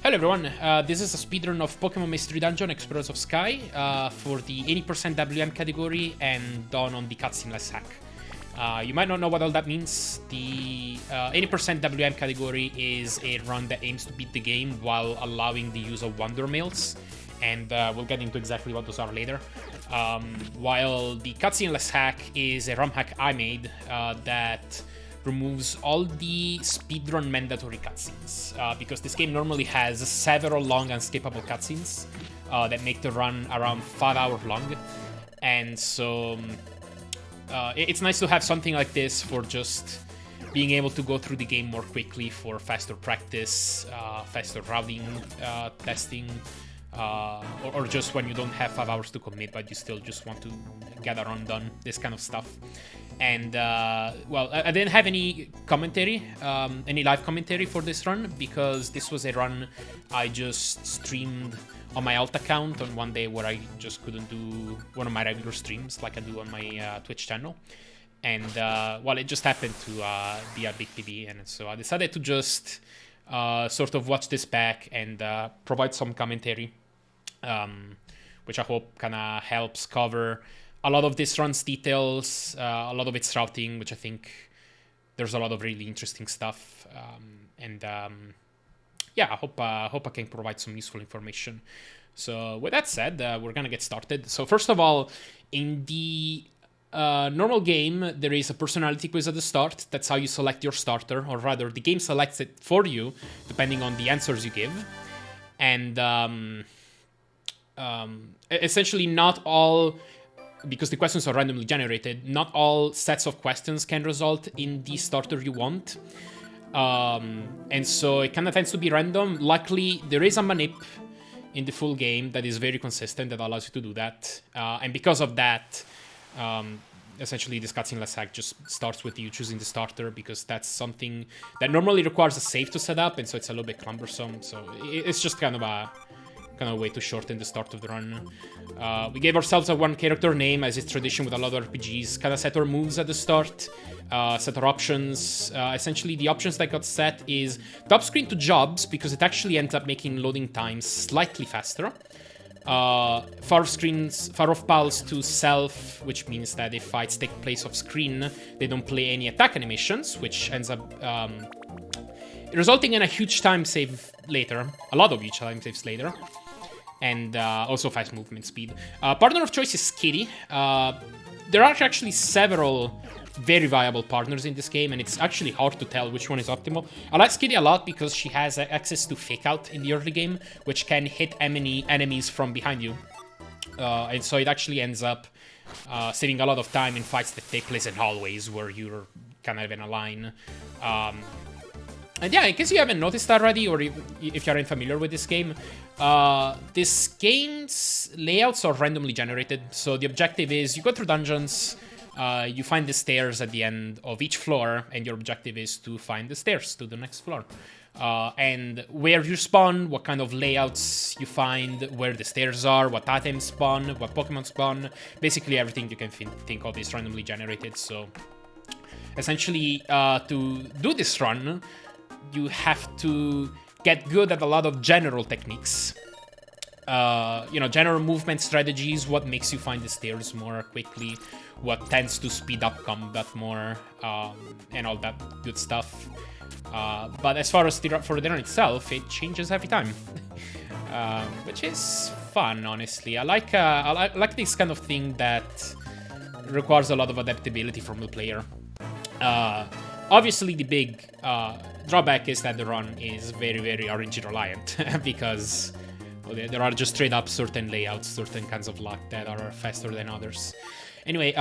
Hello everyone, this is a speedrun of Pokemon Mystery Dungeon Explorers of Sky for the 80% WM category and done on the Cutsceneless hack. You might not know what all that means. The 80% WM category is a run that aims to beat the game while allowing the use of Wonder Mails, and we'll get into exactly what those are later. While the Cutsceneless hack is a ROM hack I made that removes all the speedrun mandatory cutscenes, because this game normally has several long unskippable cutscenes that make the run around 5 hours long, and so it's nice to have something like this for just being able to go through the game more quickly for faster practice, faster routing, testing, or just when you don't have 5 hours to commit but you still just want to get a run done, this kind of stuff. And, well, I didn't have any commentary, any live commentary for this run, because this was a run I just streamed on my alt account on one day where I just couldn't do one of my regular streams like I do on my Twitch channel. And, well, it just happened to be a big PB, and so I decided to just sort of watch this back and provide some commentary, which I hope kind of helps cover a lot of this run's details, a lot of its routing, which I think there's a lot of really interesting stuff. Yeah, I hope I can provide some useful information. So with that said, we're gonna get started. So first of all, in the normal game, there is a personality quiz at the start. That's how you select your starter, or rather, the game selects it for you, depending on the answers you give. And essentially not all, because the questions are randomly generated, not all sets of questions can result in the starter you want. And so it kind of tends to be random. Luckily, there is a manip in the full game that is very consistent that allows you to do that. And because of that, essentially this Cutsceneless hack just starts with you choosing the starter, because that's something that normally requires a save to set up, and so it's a little bit cumbersome. So it's just kind of a way to shorten the start of the run. We gave ourselves a one character name, as is tradition with a lot of RPGs. Kind of set our moves at the start, set our options. Essentially, the options that got set is top screen to jobs, because it actually ends up making loading times slightly faster. Far off pals to self, which means that if fights take place off screen, they don't play any attack animations, which ends up resulting in a huge time save later, a lot of huge time saves later, and also fast movement speed. Partner of choice is Kitty. There are actually several very viable partners in this game, and it's actually hard to tell which one is optimal. I like Kitty a lot because she has access to Fake Out in the early game, which can hit enemies from behind you. And so it actually ends up saving a lot of time in fights that take place in hallways where you're kind of in a line. And yeah, in case you haven't noticed already, or if you're unfamiliar with this game, this game's layouts are randomly generated. So the objective is you go through dungeons, you find the stairs at the end of each floor, and your objective is to find the stairs to the next floor. And where you spawn, what kind of layouts you find, where the stairs are, what items spawn, what Pokemon spawn, basically everything you can think of is randomly generated. So essentially, to do this run, you have to get good at a lot of general techniques. General movement strategies, what makes you find the stairs more quickly, what tends to speed up combat more, and all that good stuff. But as far as for the run itself, it changes every time, which is fun, honestly. I like this kind of thing that requires a lot of adaptability from the player. Obviously, the big drawback is that the run is very, very RNG reliant, because there are just straight up certain layouts, certain kinds of luck that are faster than others. Anyway,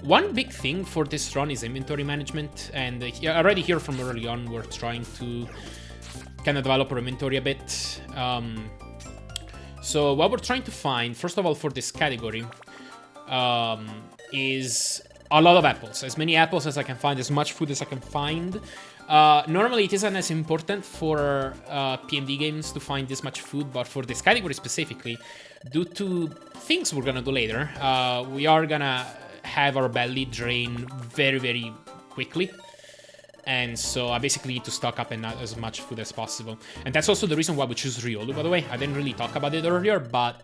one big thing for this run is inventory management, and I already hear from early on we're trying to kind of develop our inventory a bit. So what we're trying to find, first of all, for this category, is a lot of apples. As many apples as I can find, as much food as I can find. Normally it isn't as important for PMD games to find this much food, but for this category specifically, due to things we're gonna do later, we are gonna have our belly drain very, very quickly. And so I basically need to stock up and not as much food as possible. And that's also the reason why we choose Riolu, by the way. I didn't really talk about it earlier, but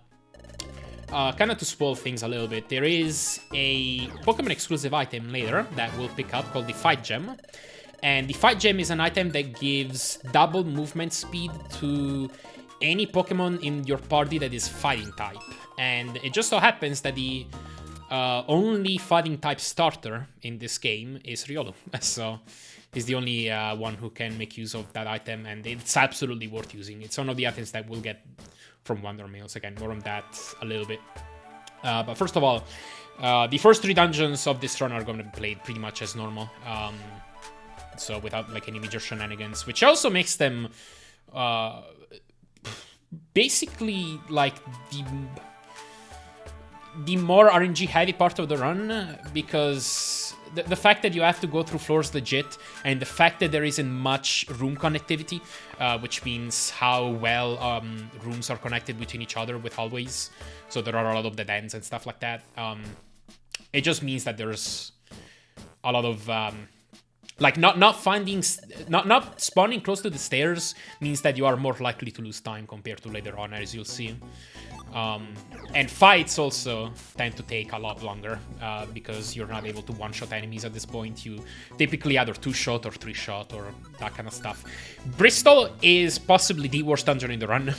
kind of to spoil things a little bit, there is a Pokemon exclusive item later that we'll pick up called the Fight Gem. And the Fight Gem is an item that gives double movement speed to any Pokemon in your party that is fighting type. And it just so happens that the only fighting type starter in this game is Riolu. So he's the only one who can make use of that item, and it's absolutely worth using. It's one of the items that we'll get from Wonder Mails. Again, more on that a little bit. But first of all, the first 3 dungeons of this run are going to be played pretty much as normal. So without like any major shenanigans, which also makes them basically like the more RNG heavy part of the run, because the fact that you have to go through floors legit, and the fact that there isn't much room connectivity, which means how well rooms are connected between each other with hallways, so there are a lot of dead ends and stuff like that. It just means that there's a lot of like not spawning close to the stairs means that you are more likely to lose time compared to later on, as you'll see. And fights also tend to take a lot longer because you're not able to one-shot enemies at this point. You typically either 2-shot or 3-shot or that kind of stuff. Bristol is possibly the worst dungeon in the run.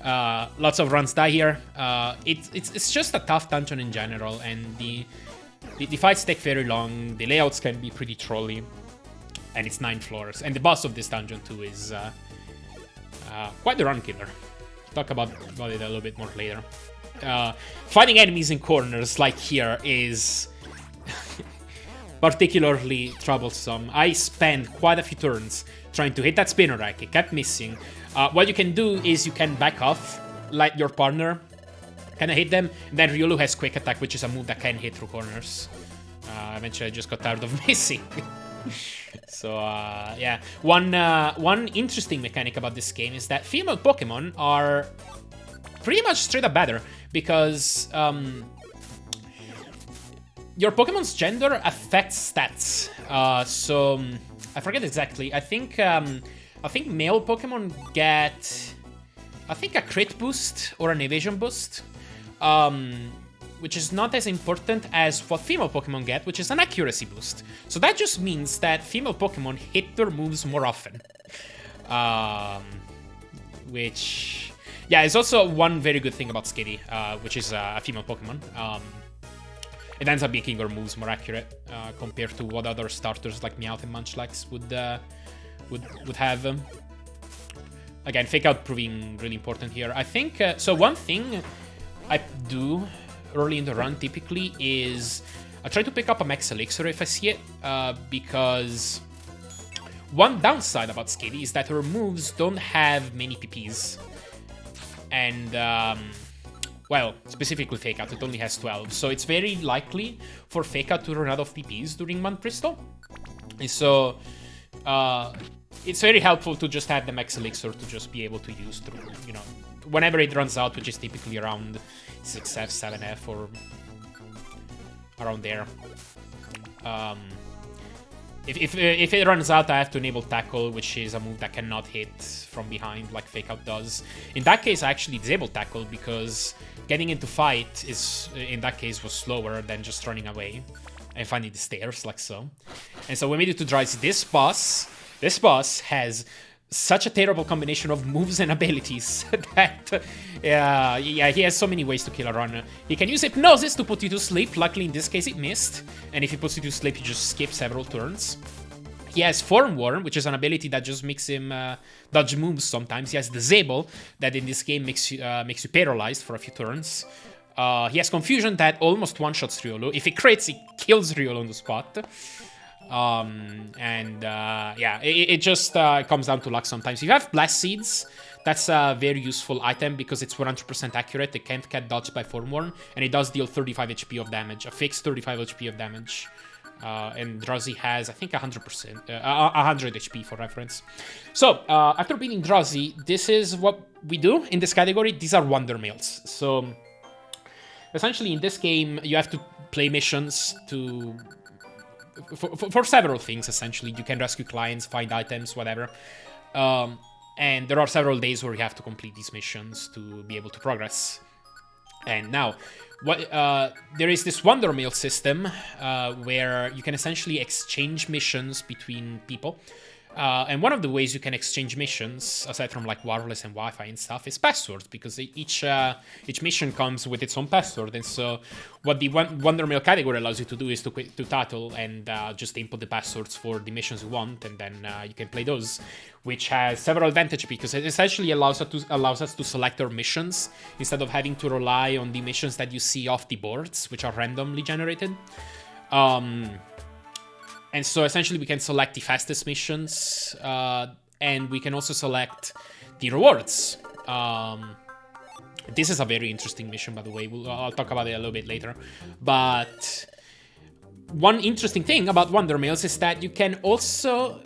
Lots of runs die here. It's just a tough dungeon in general, and the fights take very long. The layouts can be pretty trolly, and it's 9 floors. And the boss of this dungeon too is quite the run killer. Talk about it a little bit more later. Fighting enemies in corners like here is particularly troublesome. I spent quite a few turns trying to hit that spinner rack. It kept missing. What you can do is you can back off, like your partner, kind of hit them. And then Riolu has Quick Attack, which is a move that can hit through corners. Eventually I just got tired of missing. So, yeah. One interesting mechanic about this game is that female Pokemon are pretty much straight up better, because your Pokemon's gender affects stats. So, I forget exactly. I think male Pokemon get, I think, a crit boost or an evasion boost. Which is not as important as what female Pokemon get, which is an accuracy boost. So that just means that female Pokemon hit their moves more often. Which, yeah, is also one very good thing about Skitty, which is a female Pokemon. It ends up making her moves more accurate compared to what other starters like Meowth and Munchlax would have. Again, Fake Out proving really important here. I think, so one thing I do early in the run typically is I try to pick up a Max Elixir if I see it, because one downside about Skitty is that her moves don't have many PPs. And, well, specifically Fake Out, it only has 12. So it's very likely for Fake Out to run out of PPs during Mount Bristol. And so, it's very helpful to just have the Max Elixir to just be able to use through, you know, whenever it runs out, which is typically around 6F, 7F, or around there. If it runs out, I have to enable Tackle, which is a move that cannot hit from behind like Fake Out does. In that case, I actually disable Tackle because getting into fight is, in that case, was slower than just running away and finding the stairs like so. And so we made it to Drowsy. This boss has such a terrible combination of moves and abilities that, yeah, he has so many ways to kill a runner. He can use Hypnosis to put you to sleep. Luckily, in this case, it missed. And if he puts you to sleep, you just skip several turns. He has Form Worm, which is an ability that just makes him dodge moves sometimes. He has Disable, that in this game makes you paralyzed for a few turns. He has Confusion that almost one-shots Riolu. If it crits, it kills Riolu on the spot. Yeah, it just comes down to luck sometimes. If you have Blast Seeds, that's a very useful item because it's 100% accurate. It can't get dodged by Form Worm, and it does deal 35 HP of damage, a fixed 35 HP of damage. And Drowsy has, I think, 100 HP for reference. So, after beating Drowsy, this is what we do in this category. These are Wonder Mails. So, essentially, in this game, you have to play missions to for several things, essentially. You can rescue clients, find items, whatever. And there are several days where you have to complete these missions to be able to progress. And now, there is this Wonder Mail system where you can essentially exchange missions between people. And one of the ways you can exchange missions, aside from like wireless and Wi-Fi and stuff, is passwords, because each mission comes with its own password. And so what the Wonder Mail category allows you to do is to title and just input the passwords for the missions you want, and then you can play those, which has several advantages, because it essentially allows us to select our missions instead of having to rely on the missions that you see off the boards, which are randomly generated. And so essentially we can select the fastest missions, and we can also select the rewards. This is a very interesting mission, by the way. I'll talk about it a little bit later. But one interesting thing about Wonder Mails is that you can also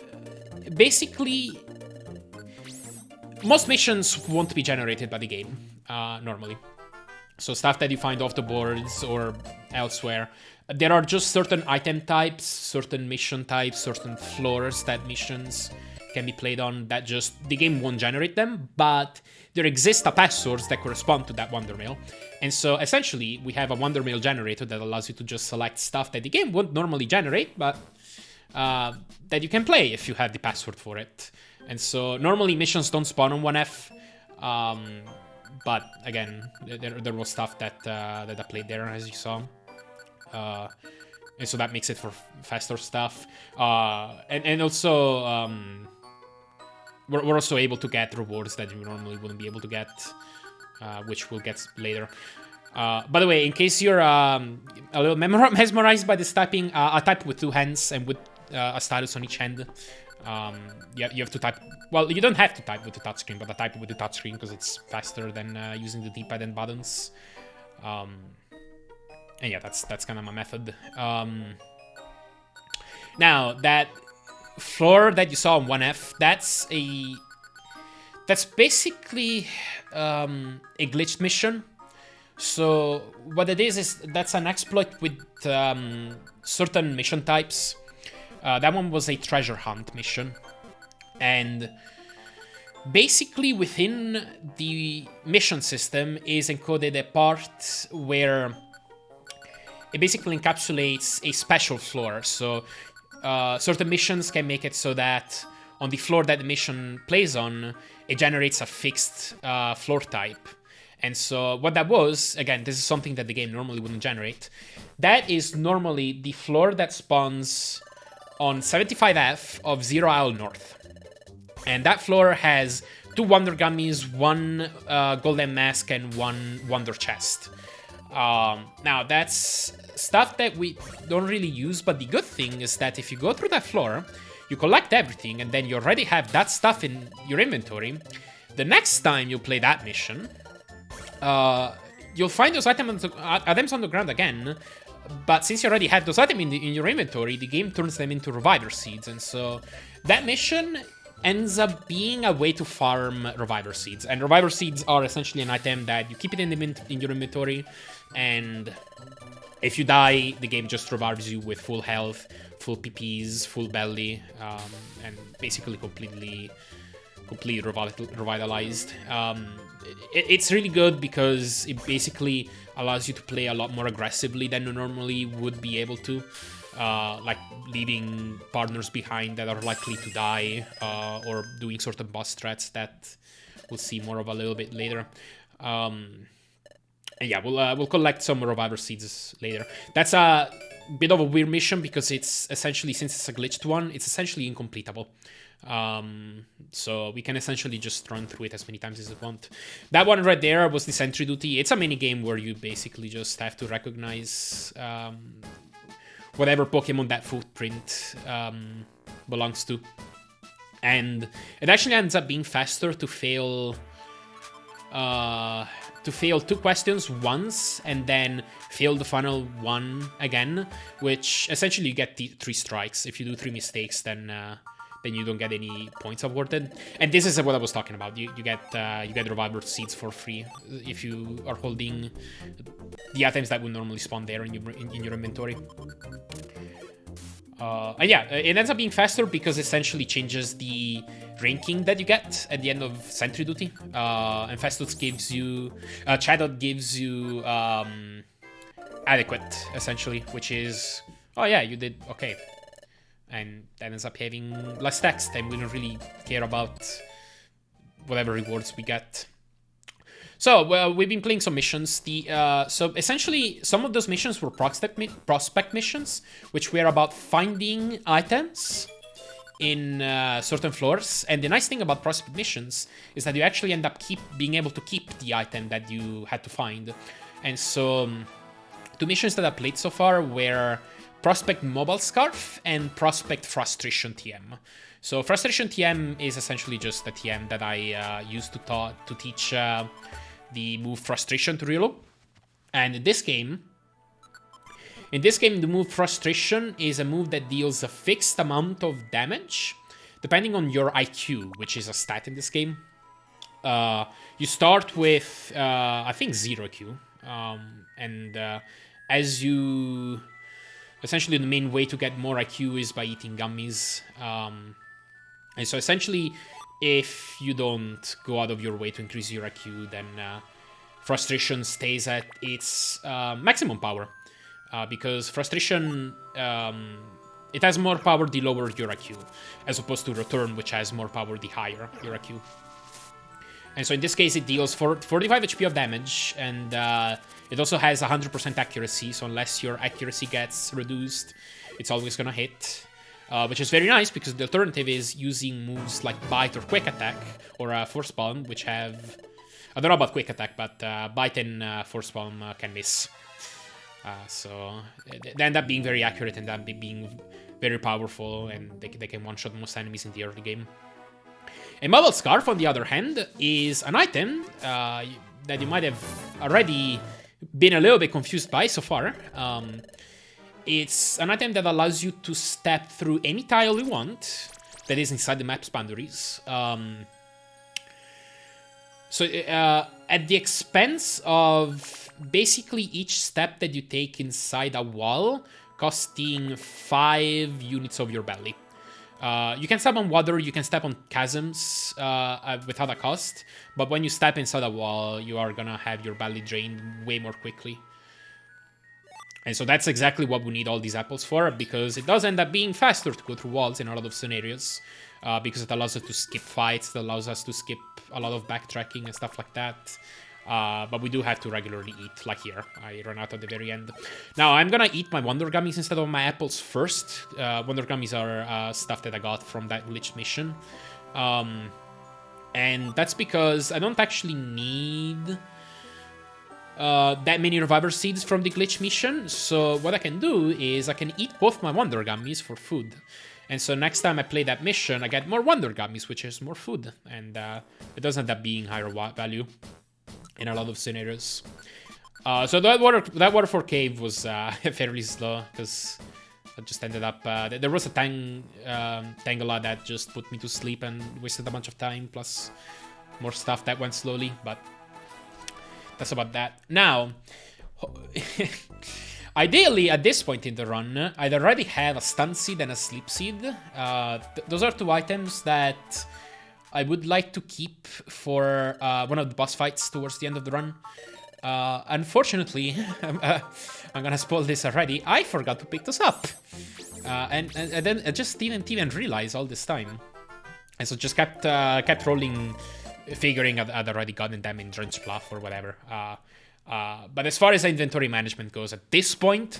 basically... Most missions won't be generated by the game, normally. So stuff that you find off the boards or elsewhere. There are just certain item types, certain mission types, certain floors that missions can be played on that just the game won't generate them, but there exist passwords that correspond to that Wonder Mail. And so essentially we have a Wonder Mail generator that allows you to just select stuff that the game won't normally generate, but that you can play if you have the password for it. And so normally missions don't spawn on 1F, but again, there was stuff that I played there, as you saw. And so that makes it for faster stuff. And also, we're also able to get rewards that you normally wouldn't be able to get, which we'll get later. By the way, in case you're a little mesmerized by this typing, I type with two hands and with a stylus on each hand. You have to type... Well, you don't have to type with the touchscreen, but I type with the touchscreen because it's faster than using the D-pad and buttons. And yeah, that's kind of my method. Now, that floor that you saw on 1F, that's basically a glitched mission. So what it is that's an exploit with certain mission types. That one was a treasure hunt mission. And basically within the mission system is encoded a part where it basically encapsulates a special floor. So certain missions can make it so that on the floor that the mission plays on, it generates a fixed floor type. And so what that was, again, this is something that the game normally wouldn't generate. That is normally the floor that spawns on 75F of Zero Isle North. And that floor has 2 Wonder Gummies, 1 Golden Mask, and 1 Wonder Chest. Now, that's stuff that we don't really use, but the good thing is that if you go through that floor, you collect everything, and then you already have that stuff in your inventory. The next time you play that mission, you'll find those items on the ground again, but since you already had those items in your inventory, the game turns them into Reviver Seeds, and so that mission ends up being a way to farm Reviver Seeds. And Reviver Seeds are essentially an item that you keep it in your inventory, and if you die, the game just revives you with full health, full PPs, full belly, and basically completely revitalized. It's really good because it basically allows you to play a lot more aggressively than you normally would be able to. Like leaving partners behind that are likely to die, or doing certain boss threats that we'll see more of a little bit later. And yeah, we'll collect some Reviver Seeds later. That's a bit of a weird mission because it's essentially, since it's a glitched one, it's essentially incompletable. So we can essentially just run through it as many times as we want. That one right there was the Sentry Duty. It's a mini game where you basically just have to recognize whatever Pokemon that footprint belongs to. And it actually ends up being faster to fail 2 questions once and then fail the final one again, which essentially you get 3 strikes. If you do 3 mistakes, then you don't get any points awarded. And this is what I was talking about. You get Reviver Seeds for free if you are holding the items that would normally spawn there in your inventory. And yeah, it ends up being faster because it essentially changes the ranking that you get at the end of Sentry Duty. And Festus gives you... Chadot gives you adequate, essentially, which is... Oh yeah, you did okay. And that ends up having less text, and we don't really care about whatever rewards we get. So, well, we've been playing some missions. So, essentially, some of those missions were prospect missions, which were about finding items in certain floors. And the nice thing about prospect missions is that you actually end up being able to keep the item that you had to find. And so, two missions that I played so far were Prospect Mobile Scarf and Prospect Frustration TM. So, Frustration TM is essentially just the TM that I used to teach... the move Frustration to Rilo. And in this game, the move Frustration is a move that deals a fixed amount of damage, depending on your IQ, which is a stat in this game. You start with, I think, 0 IQ. As you... Essentially, the main way to get more IQ is by eating gummies. And so, essentially... If you don't go out of your way to increase your IQ, then Frustration stays at its maximum power. Because Frustration, it has more power the lower your IQ, as opposed to Return, which has more power the higher your IQ. And so in this case, it deals 45 HP of damage, and it also has 100% accuracy, so unless your accuracy gets reduced, it's always gonna hit. Which is very nice, because the alternative is using moves like Bite or Quick Attack, or Force Palm, which have... I don't know about Quick Attack, but Bite and Force Palm can miss. So they end up being very accurate and end up being very powerful, and they can one-shot most enemies in the early game. A Mobile Scarf, on the other hand, is an item that you might have already been a little bit confused by so far. It's an item that allows you to step through any tile you want that is inside the map's boundaries. So at the expense of basically each step that you take inside a wall costing 5 units of your belly. You can step on water, you can step on chasms without a cost, but when you step inside a wall, you are gonna have your belly drained way more quickly. And so that's exactly what we need all these apples for, because it does end up being faster to go through walls in a lot of scenarios, because it allows us to skip fights, it allows us to skip a lot of backtracking and stuff like that. But we do have to regularly eat, like here. I run out at the very end. Now, I'm gonna eat my Wonder Gummies instead of my apples first. Wonder Gummies are stuff that I got from that glitch mission. And that's because I don't actually need... that many Reviver Seeds from the glitch mission, so what I can do is I can eat both my Wonder Gummies for food. And so next time I play that mission, I get more Wonder Gummies, which is more food, and it does end up being higher value in a lot of scenarios. So that waterfall cave was fairly slow, because I just ended up... there was a Tangela that just put me to sleep and wasted a bunch of time, plus more stuff that went slowly, but... That's about that. Now, ideally, at this point in the run, I'd already have a Stun Seed and a Sleep Seed. Those are two items that I would like to keep for one of the boss fights towards the end of the run. Unfortunately, I'm gonna spoil this already, I forgot to pick this up. And then I just didn't even realize all this time. And so just kept rolling... figuring I'd already gotten them in Drench Bluff or whatever. But as far as inventory management goes, at this point,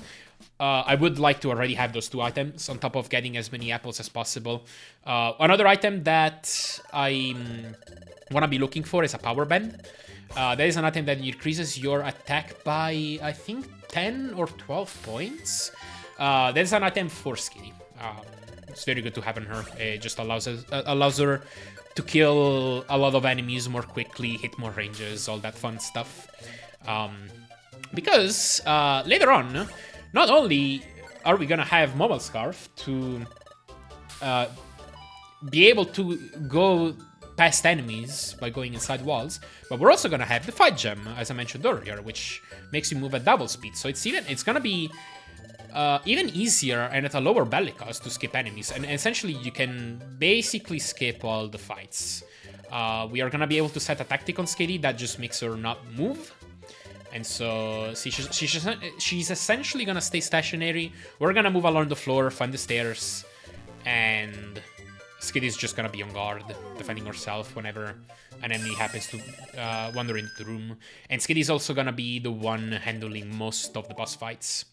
I would like to already have those two items on top of getting as many apples as possible. Another item that I want to be looking for is a Power Bend. That is an item that increases your attack by, I think, 10 or 12 points. That is an item for Skitty. It's very good to have on her. It just allows her to kill a lot of enemies more quickly, hit more ranges, all that fun stuff. Because later on, not only are we gonna have Mobile Scarf to be able to go past enemies by going inside walls, but we're also gonna have the Fight Gem, as I mentioned earlier, which makes you move at double speed. So it's gonna be even easier and at a lower belly cost to skip enemies. And essentially, you can basically skip all the fights. We are gonna be able to set a tactic on Skitty that just makes her not move. And so she's essentially gonna stay stationary. We're gonna move along the floor, find the stairs, and Skitty's just gonna be on guard, defending herself whenever an enemy happens to wander into the room. And Skitty's also gonna be the one handling most of the boss fights,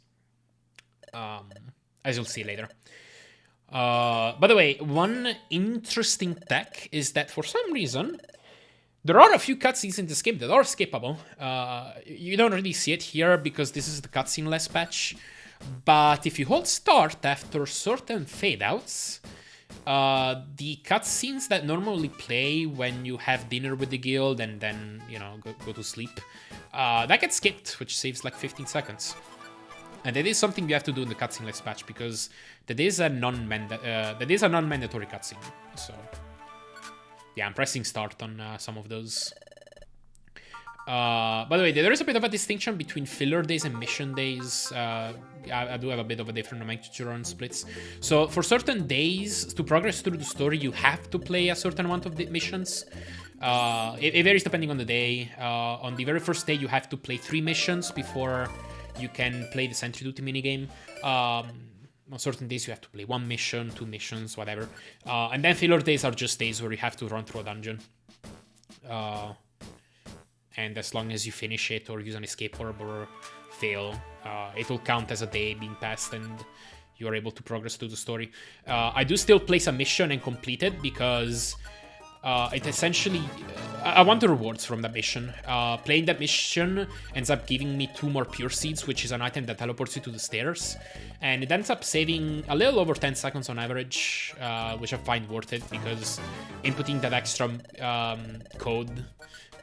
as you'll see later. By the way, one interesting tech is that for some reason, there are a few cutscenes in this game that are skippable. You don't really see it here because this is the Cutsceneless patch. But if you hold start after certain fade-outs, the cutscenes that normally play when you have dinner with the guild and then, you know, go to sleep, that gets skipped, which saves like 15 seconds. And that is something you have to do in the Cutsceneless patch because that is a non-mandatory cutscene. So yeah, I'm pressing start on some of those. By the way, there is a bit of a distinction between filler days and mission days. I do have a bit of a different nomenclature on splits. So for certain days, to progress through the story, you have to play a certain amount of the missions. It varies depending on the day. On the very first day, you have to play 3 missions before you can play the Sentry Duty minigame. On certain days, you have to play 1 mission, 2 missions, whatever. And then filler days are just days where you have to run through a dungeon. And as long as you finish it or use an escape orb or fail, it will count as a day being passed and you are able to progress through the story. I do still place a mission and complete it because it essentially... I want the rewards from that mission. Playing that mission ends up giving me 2 more pure seeds, which is an item that teleports you to the stairs. And it ends up saving a little over 10 seconds on average, which I find worth it because inputting that extra code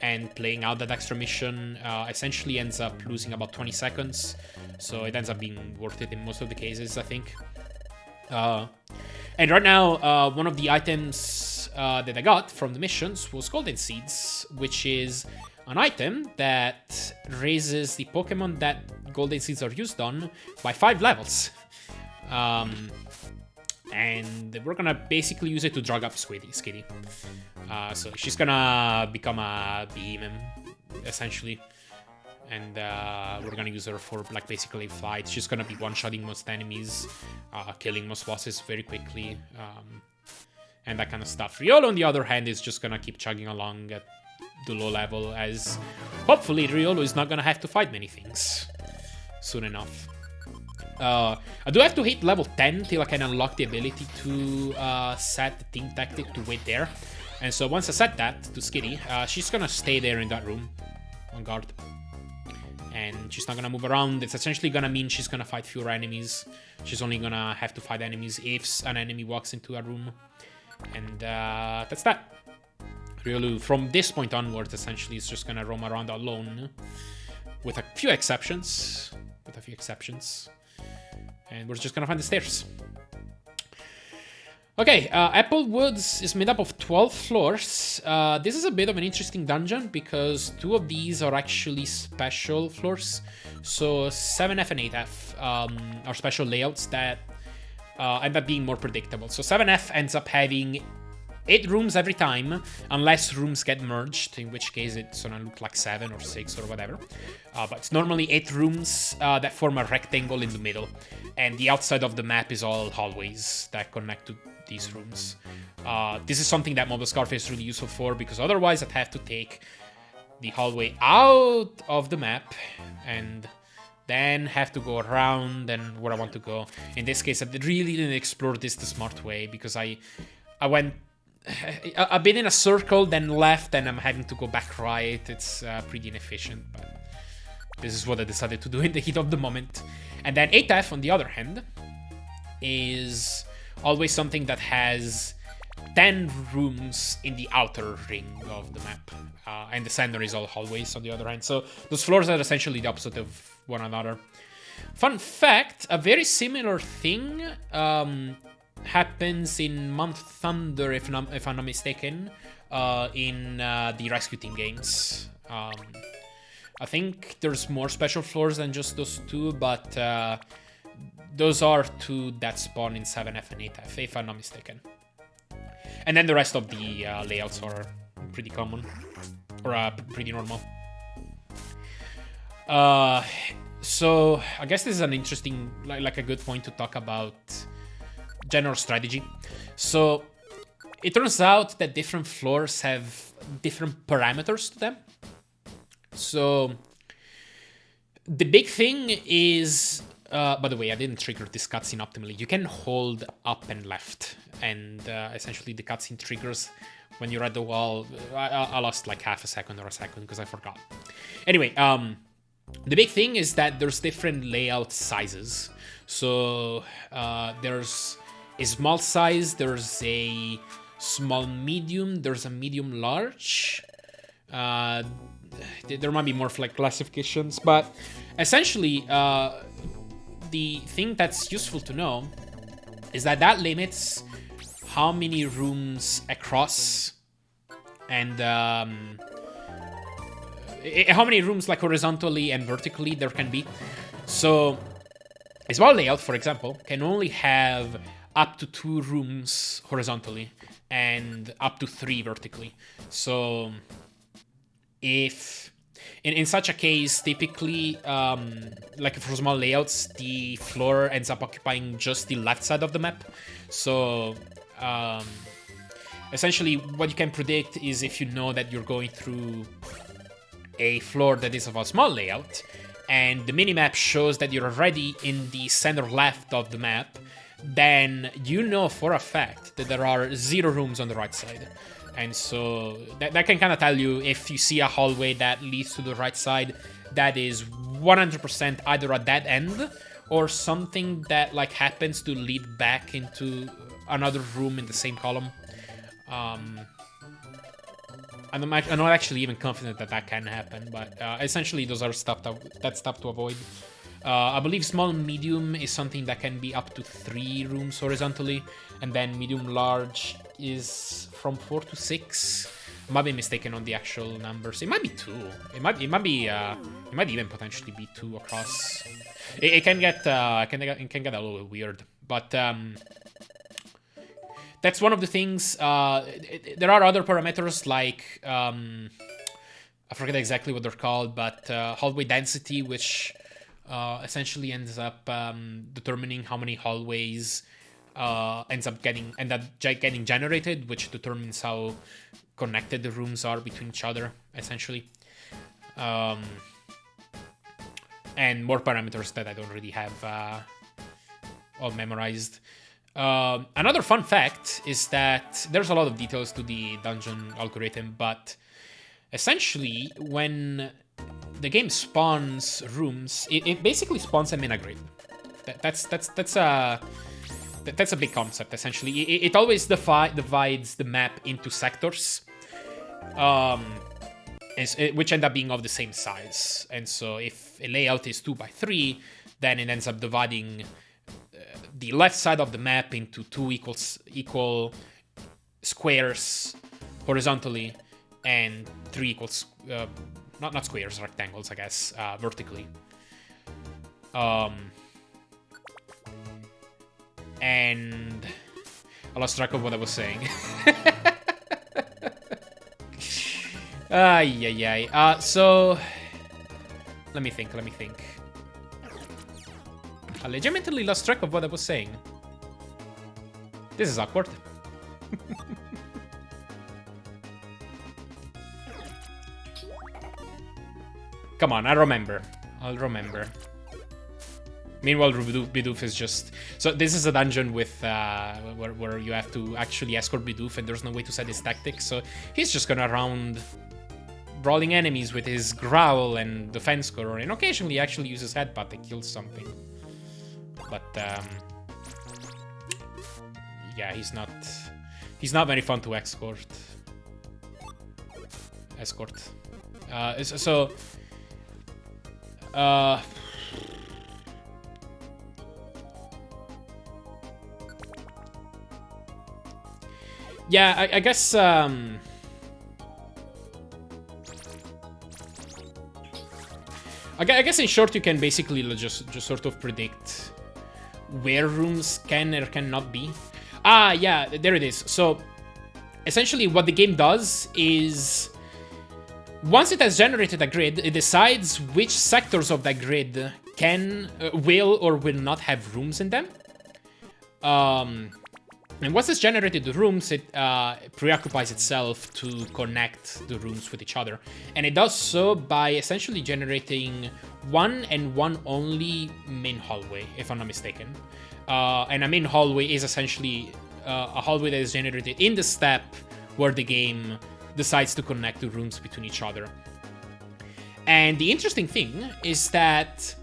and playing out that extra mission essentially ends up losing about 20 seconds. So it ends up being worth it in most of the cases, I think. And right now, one of the items that I got from the missions was Golden Seeds, which is an item that raises the Pokemon that Golden Seeds are used on by 5 levels. And we're gonna basically use it to drug up Skitty. So she's gonna become a behemoth, essentially. And we're gonna use her for like basically fights. She's gonna be one-shotting most enemies, killing most bosses very quickly, and that kind of stuff. Riolo, on the other hand, is just gonna keep chugging along at the low level, as hopefully Riolo is not gonna have to fight many things soon enough. I do have to hit level 10 till I can unlock the ability to set the team tactic to wait there. And so once I set that to Skitty, she's gonna stay there in that room on guard. And she's not gonna move around. It's essentially gonna mean she's gonna fight fewer enemies. She's only gonna have to fight enemies if an enemy walks into a room. And that's that. Riolu, from this point onwards, essentially, is just gonna roam around alone. With a few exceptions. And we're just gonna find the stairs. Okay, Apple Woods is made up of 12 floors. This is a bit of an interesting dungeon because 2 of these are actually special floors. So 7F and 8F are special layouts that end up being more predictable. So 7F ends up having 8 rooms every time, unless rooms get merged, in which case it's gonna look like 7 or 6 or whatever. But it's normally 8 rooms that form a rectangle in the middle. And the outside of the map is all hallways that connect to these rooms. This is something that Mobile Scarface is really useful for, because otherwise I'd have to take the hallway out of the map and then have to go around and where I want to go. In this case, I really didn't explore this the smart way, because I went a bit in a circle, then left, and I'm having to go back right. It's pretty inefficient, but this is what I decided to do in the heat of the moment. And then 8F, on the other hand, is always something that has 10 rooms in the outer ring of the map. And the center is all hallways on the other hand. So those floors are essentially the opposite of one another. Fun fact, a very similar thing happens in Mount Thunder, if I'm not mistaken, in the Rescue Team games. I think there's more special floors than just those 2, but those are two that spawn in 7F and 8F, if I'm not mistaken. And then the rest of the layouts are pretty common, or pretty normal. So I guess this is an interesting, like a good point to talk about general strategy. So it turns out that different floors have different parameters to them. So the big thing is, by the way, I didn't trigger this cutscene optimally. You can hold up and left, and essentially the cutscene triggers when you're at the wall. I lost like half a second or a second because I forgot. Anyway, the big thing is that there's different layout sizes. So there's a small size, there's a small medium, there's a medium large. There might be more like classifications, but essentially the thing that's useful to know is that limits how many rooms across and how many rooms like horizontally and vertically there can be. So a small layout, for example, can only have up to 2 rooms horizontally and up to 3 vertically. So if in such a case, typically, like for small layouts, the floor ends up occupying just the left side of the map. So essentially what you can predict is if you know that you're going through a floor that is of a small layout and the minimap shows that you're already in the center left of the map, then you know for a fact that there are 0 rooms on the right side. And so that can kind of tell you if you see a hallway that leads to the right side, that is 100% either a dead end or something that like happens to lead back into another room in the same column. I'm not actually even confident that can happen, but essentially those are stuff that's tough to avoid. I believe small medium is something that can be up to 3 rooms horizontally, and then medium large is from 4 to 6. I might be mistaken on the actual numbers. It might be 2. It might even potentially be 2 across. It can get a little weird, but that's one of the things. There are other parameters like I forget exactly what they're called, but hallway density, which essentially ends up determining how many hallways ends up getting generated, which determines how connected the rooms are between each other, essentially. And more parameters that I don't really have all memorized. Another fun fact is that there's a lot of details to the dungeon algorithm, but essentially when the game spawns rooms, it basically spawns them in a grid. That's a big concept, essentially. It always divides the map into sectors, which end up being of the same size. And so if a layout is 2x3, then it ends up dividing the left side of the map into 2 equal squares horizontally and 3 equal not squares, rectangles, I guess, vertically. And I lost track of what I was saying. So let me think. I legitimately lost track of what I was saying. This is awkward. Come on, I'll remember. Meanwhile, Bidoof is just... So this is a dungeon with where you have to actually escort Bidoof, and there's no way to set his tactics, so he's just going around brawling enemies with his growl and defense score, and occasionally he actually uses headbutt to kill something. But yeah, he's not very fun to escort. Yeah, I guess I guess in short you can basically just sort of predict where rooms can or cannot be. Ah, yeah, there it is. So essentially what the game does is, once it has generated a grid, it decides which sectors of that grid will or will not have rooms in them. And once it's generated the rooms, it preoccupies itself to connect the rooms with each other. And it does so by essentially generating one and one only main hallway, if I'm not mistaken. And a main hallway is essentially a hallway that is generated in the step where the game decides to connect the rooms between each other. And the interesting thing is that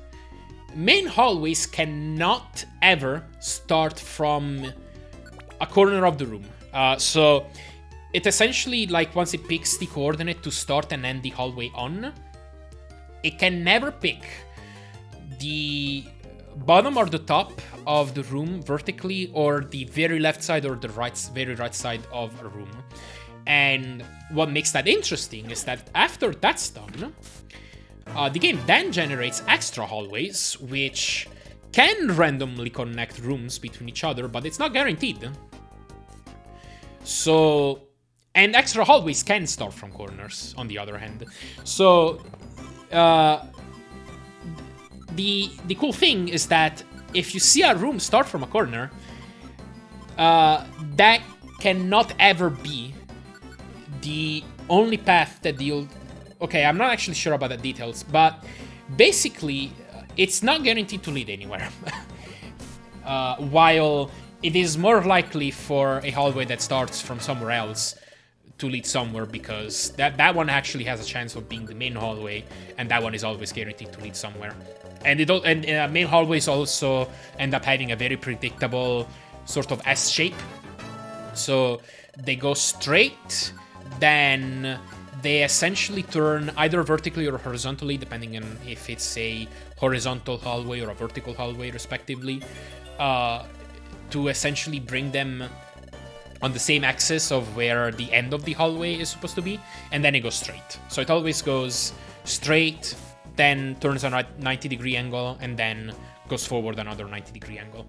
main hallways cannot ever start from a corner of the room. So it essentially, like, once it picks the coordinate to start and end the hallway on, it can never pick the bottom or the top of the room vertically, or the very left side or the very right side of a room. And what makes that interesting is that after that's done, the game then generates extra hallways, which can randomly connect rooms between each other, but it's not guaranteed. So, and extra hallways can start from corners, on the other hand. So, the cool thing is that if you see a room start from a corner, that cannot ever be the only path that you'll... Okay, I'm not actually sure about the details, but basically, it's not guaranteed to lead anywhere. While it is more likely for a hallway that starts from somewhere else to lead somewhere, because that one actually has a chance of being the main hallway, and that one is always guaranteed to lead somewhere. And main hallways also end up having a very predictable sort of S shape. So they go straight, then they essentially turn either vertically or horizontally, depending on if it's a horizontal hallway or a vertical hallway, respectively, to essentially bring them on the same axis of where the end of the hallway is supposed to be, and then it goes straight. So it always goes straight, then turns a 90-degree angle, and then goes forward another 90-degree angle.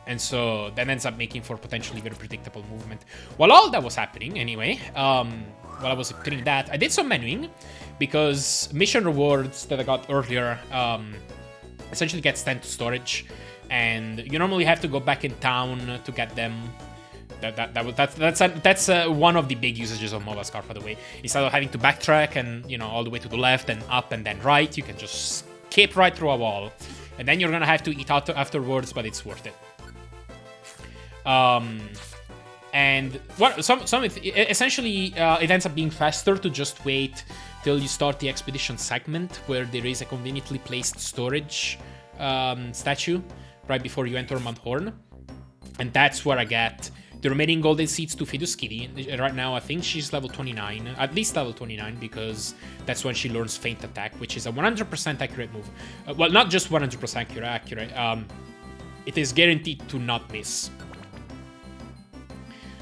And so that ends up making for potentially very predictable movement. While all that was happening, anyway, while I was doing that, I did some menuing, because mission rewards that I got earlier essentially get sent to storage, and you normally have to go back in town to get them. That's one of the big usages of Mobile Scar, by the way. Instead of having to backtrack and, you know, all the way to the left and up and then right, you can just skip right through a wall, and then you're gonna have to eat out afterwards, but it's worth it. And what essentially it ends up being faster to just wait till you start the expedition segment, where there is a conveniently placed storage statue right before you enter Mount Horn, and that's where I get the remaining golden seeds to feed Skitty. Right now, I think she's level 29, at least level 29, because that's when she learns Feint Attack, which is a 100% accurate move. Well, not just 100% accurate. It is guaranteed to not miss.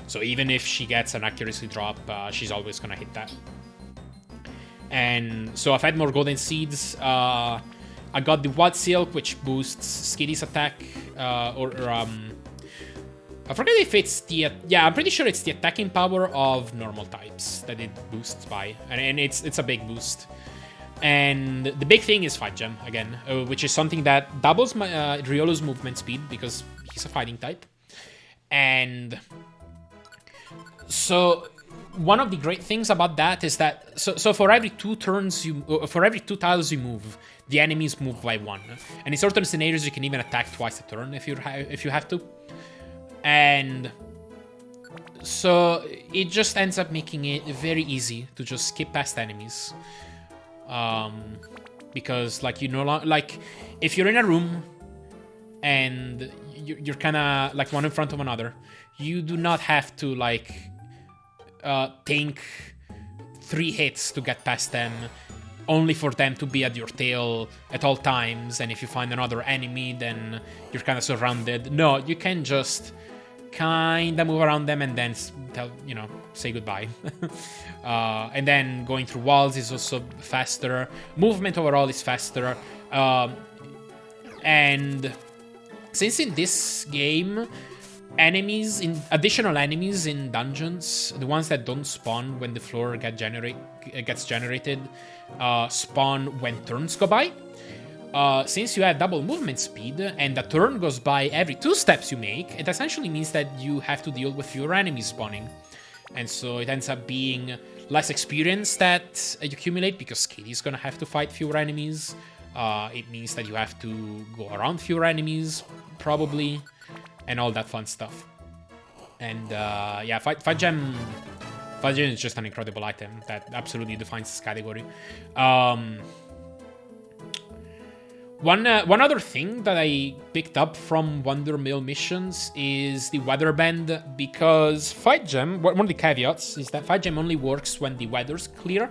So even if she gets an accuracy drop, she's always gonna hit that. And so I've had more golden seeds. I got the Wild Silk, which boosts Skitty's attack, I forget if it's the... Yeah, I'm pretty sure it's the attacking power of normal types that it boosts by. And it's a big boost. And the big thing is Fight Gem, again, which is something that doubles my Riolo's movement speed, because he's a fighting type. And so one of the great things about that is that... So for every 2 turns for every 2 tiles you move, the enemies move by 1. And in certain scenarios, you can even attack twice a turn if you have to. And so it just ends up making it very easy to just skip past enemies, because, like, you know, like if you're in a room and you're kind of like one in front of another, you do not have to like think 3 hits to get past them, only for them to be at your tail at all times, and if you find another enemy, then you're kind of surrounded. No, you can just kind of move around them and then say goodbye. And then going through walls is also faster. Movement overall is faster. And Since in this game, additional enemies in dungeons, the ones that don't spawn when the floor gets generated, spawn when turns go by. Since you have double movement speed and a turn goes by every 2 steps you make, it essentially means that you have to deal with fewer enemies spawning. And so it ends up being less experience that you accumulate because Kitty's gonna have to fight fewer enemies. It means that you have to go around fewer enemies, probably, and all that fun stuff. And yeah, Fight Gem is just an incredible item that absolutely defines this category. One other thing that I picked up from Wonder Mill missions is the weather bend, because Fight Gem, one of the caveats is that Fight Gem only works when the weather's clear,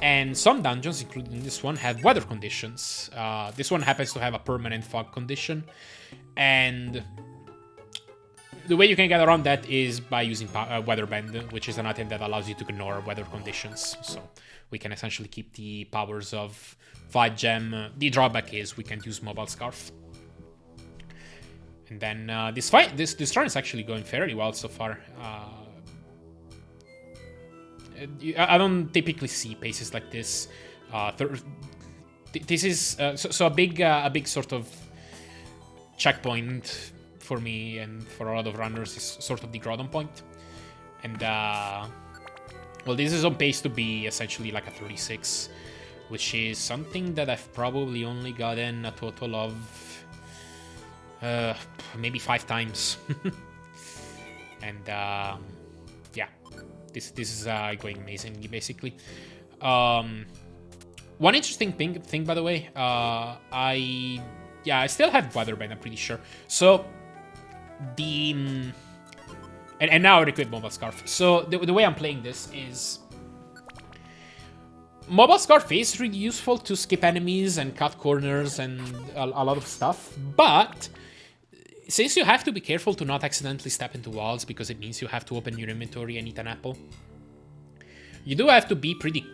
and some dungeons, including this one, have weather conditions. This one happens to have a permanent fog condition, and the way you can get around that is by using Weather Bend, which is an item that allows you to ignore weather conditions. So we can essentially keep the powers of Fight Gem. The drawback is we can't use Mobile Scarf. And then this run is actually going fairly well so far. I don't typically see paces like this. This is so a big sort of checkpoint for me and for a lot of runners is sort of the Groudon point. And well, this is on pace to be essentially like a 36, which is something that I've probably only gotten a total of maybe 5 times. And yeah, this is going amazingly, basically. One interesting thing, by the way, I still have Weatherbend, I'm pretty sure. So and now I equip Mobile Scarf. So the way I'm playing this is Mobile Scarf is really useful to skip enemies and cut corners and a lot of stuff, but since you have to be careful to not accidentally step into walls because it means you have to open your inventory and eat an apple, you do have to be pretty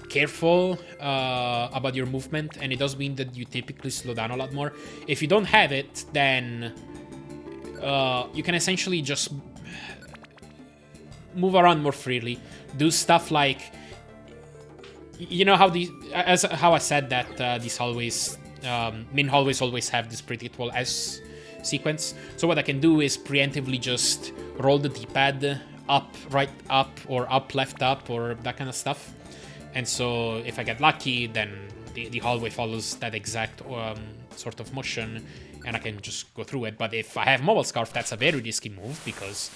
careful about your movement, and it does mean that you typically slow down a lot more. If you don't have it, then you can essentially just move around more freely, do stuff like, you know how how I said that these hallways, main hallways always have this predictable S sequence. So what I can do is preemptively just roll the D-pad up, right, up, or up, left, up, or that kind of stuff. And so if I get lucky, then the hallway follows that exact sort of motion, and I can just go through it. But if I have Mobile Scarf, that's a very risky move because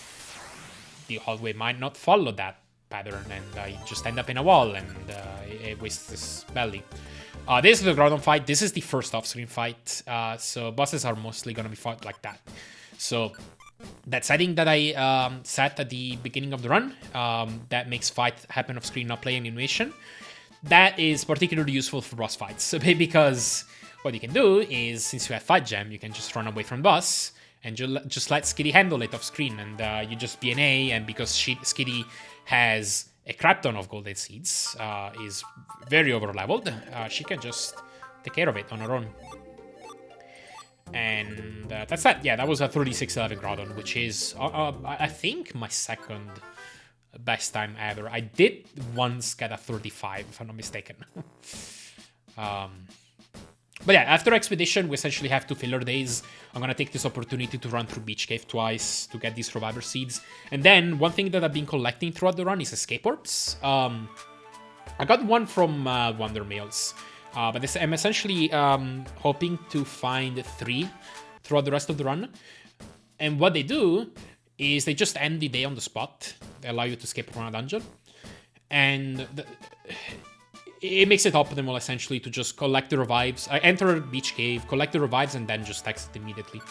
the hallway might not follow that pattern, and I just end up in a wall, and it wastes this belly. This is the Groudon fight. This is the first off-screen fight, so bosses are mostly going to be fought like that. So that setting that I set at the beginning of the run, that makes fight happen off-screen, not play animation, that is particularly useful for boss fights, because what you can do is, since you have Fight Gem, you can just run away from boss, and just let Skitty handle it off-screen, and you just BNA, and because Skitty has a crap ton of golden seeds, is very over-leveled, she can just take care of it on her own. And that's that. Yeah, that was a 36-11 Groudon, which is, I think, my second best time ever. I did once get a 35, if I'm not mistaken. But yeah, after Expedition, we essentially have 2 filler days. I'm gonna take this opportunity to run through Beach Cave twice to get these Reviver Seeds. And then, one thing that I've been collecting throughout the run is Escape Orbs. I got one from Wonder Mills. But I'm essentially hoping to find 3 throughout the rest of the run. And what they do is they just end the day on the spot. They allow you to escape from a dungeon. And it makes it optimal, essentially, to just collect the revives. I enter Beach Cave, collect the revives, and then just exit immediately.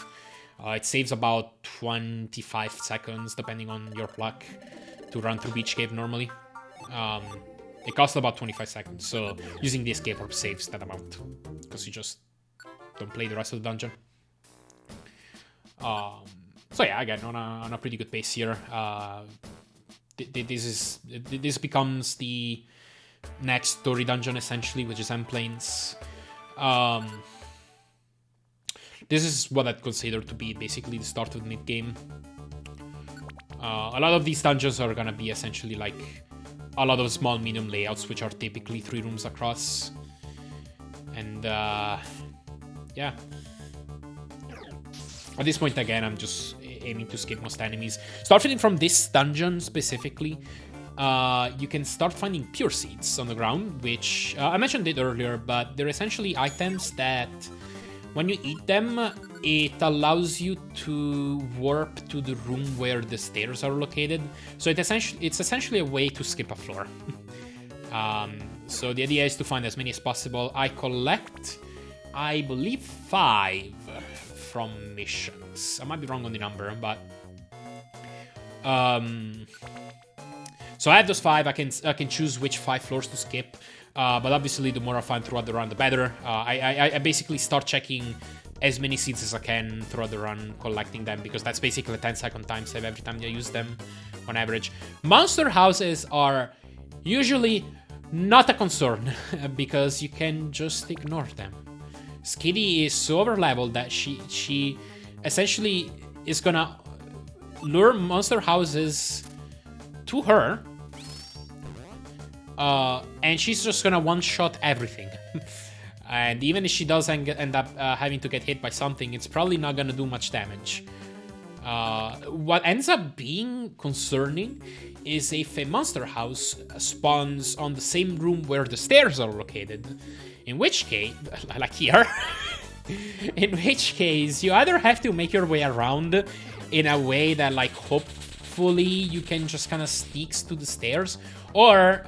It saves about 25 seconds, depending on your luck, to run through Beach Cave normally. It costs about 25 seconds, so using the escape orb saves that amount, because you just don't play the rest of the dungeon. So yeah, again, on a pretty good pace here. This becomes the next story dungeon, essentially, which is M Plains. This is what I'd consider to be basically the start of the mid-game. A lot of these dungeons are gonna be essentially like a lot of small medium layouts, which are typically 3 rooms across. And yeah. At this point, again, I'm just aiming to skip most enemies. Starting from this dungeon specifically, you can start finding pure seeds on the ground, which I mentioned it earlier, but they're essentially items that when you eat them, it allows you to warp to the room where the stairs are located. So it's essentially a way to skip a floor. So the idea is to find as many as possible. I collect, I believe, 5 from missions. I might be wrong on the number, but so I have those 5. I can choose which 5 floors to skip. But obviously, the more I find throughout the run, the better. I basically start checking as many seeds as I can throughout the run, collecting them, because that's basically a 10-second time save every time you use them on average. Monster houses are usually not a concern, because you can just ignore them. Skitty is so over-leveled that she essentially is gonna lure monster houses to her, and she's just gonna one-shot everything. And even if she does end up having to get hit by something, it's probably not gonna do much damage. What ends up being concerning is if a monster house spawns on the same room where the stairs are located, in which case, like here, in which case you either have to make your way around in a way that, like, hopefully you can just kind of sneaks to the stairs, or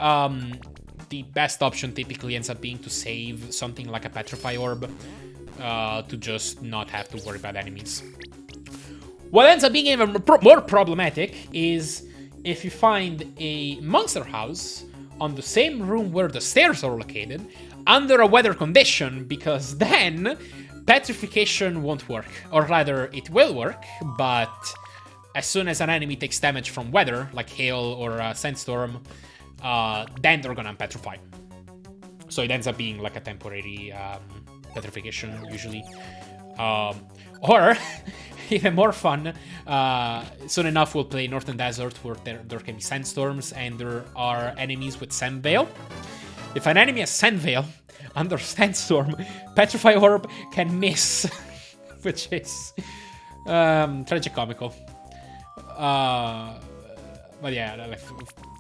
the best option typically ends up being to save something like a Petrify Orb to just not have to worry about enemies. What ends up being even more problematic is if you find a monster house on the same room where the stairs are located under a weather condition, because then petrification won't work. Or rather, it will work, but as soon as an enemy takes damage from weather, like hail or a sandstorm, then they're gonna petrify. So it ends up being like a temporary petrification, usually. Or, even more fun, soon enough we'll play Northern Desert, where there can be sandstorms and there are enemies with Sand Veil. If an enemy has Sand Veil under Sandstorm, Petrify Orb can miss, which is tragicomical. But yeah, like,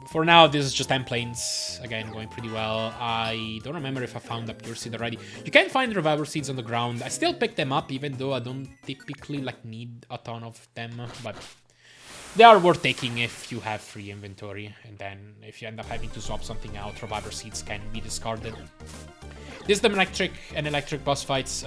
for now, this is just M planes, again, going pretty well. I don't remember if I found a pure seed already. You can find revival seeds on the ground. I still pick them up, even though I don't typically like need a ton of them, but they are worth taking if you have free inventory. And then if you end up having to swap something out, revival seeds can be discarded. This is the electric boss fights.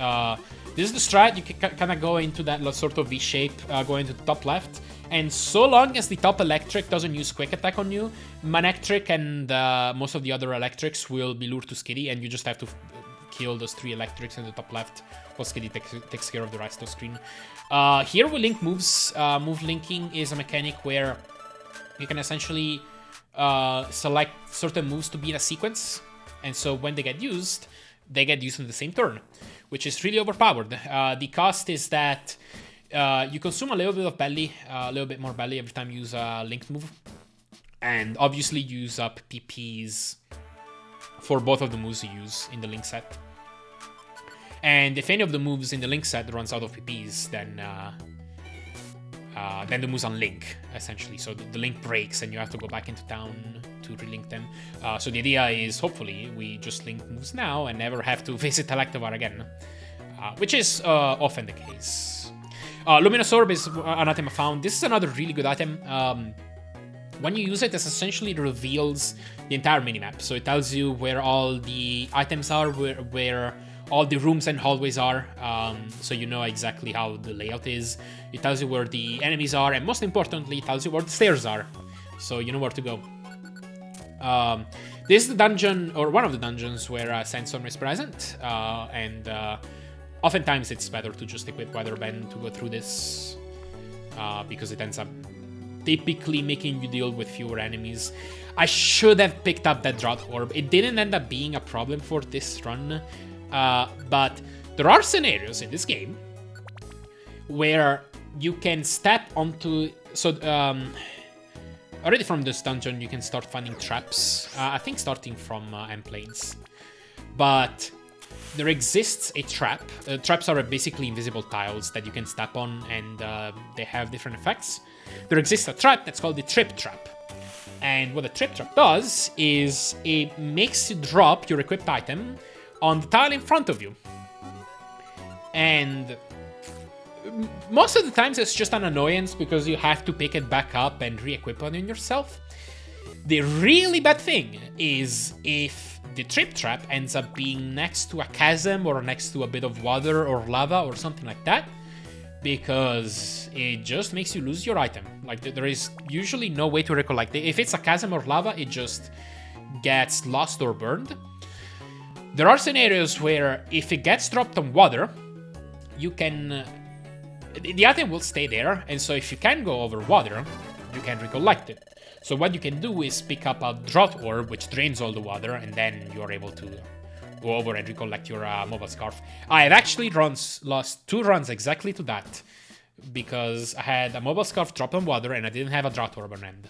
This is the strat. You can kind of go into that sort of V-shape, going to the top left. And so long as the top electric doesn't use quick attack on you, Manectric and most of the other electrics will be lured to Skitty, and you just have to kill those 3 electrics in the top left, while Skitty takes care of the rest of the screen. Here we link moves. Move linking is a mechanic where you can essentially select certain moves to be in a sequence, and so when they get used in the same turn, which is really overpowered. The cost is that you consume a little bit of belly, a little bit more belly every time you use a linked move. And obviously use up PPs for both of the moves you use in the link set. And if any of the moves in the link set runs out of PPs, then the moves unlink, essentially. So the link breaks and you have to go back into town to relink them. So the idea is, hopefully, we just link moves now and never have to visit Electivar again. Which is often the case. Luminous Orb is an item I found. This is another really good item. When you use it, it essentially reveals the entire minimap. So it tells you where all the items are, where all the rooms and hallways are, so you know exactly how the layout is. It tells you where the enemies are, and most importantly, it tells you where the stairs are, so you know where to go. This is the dungeon, or one of the dungeons, where Sandstorm is present, and oftentimes it's better to just equip Weatherbend to go through this, because it ends up typically making you deal with fewer enemies. I should have picked up that Drought Orb. It didn't end up being a problem for this run, but there are scenarios in this game where you can step onto... So, already from this dungeon, you can start finding traps. I think starting from end planes. But there exists a trap. Traps are basically invisible tiles that you can step on, and they have different effects. There exists a trap that's called the trip trap. And what the trip trap does is it makes you drop your equipped item on the tile in front of you. And most of the times it's just an annoyance because you have to pick it back up and re-equip it on yourself. The really bad thing is if the trip trap ends up being next to a chasm or next to a bit of water or lava or something like that, because it just makes you lose your item. Like, there is usually no way to recollect it. If it's a chasm or lava, it just gets lost or burned. There are scenarios where if it gets dropped on water, you can... the item will stay there, and so if you can go over water, you can recollect it. So what you can do is pick up a drought orb, which drains all the water, and then you're able to go over and recollect your mobile scarf. I have actually lost 2 runs exactly to that, because I had a mobile scarf dropped on water and I didn't have a drought orb on end.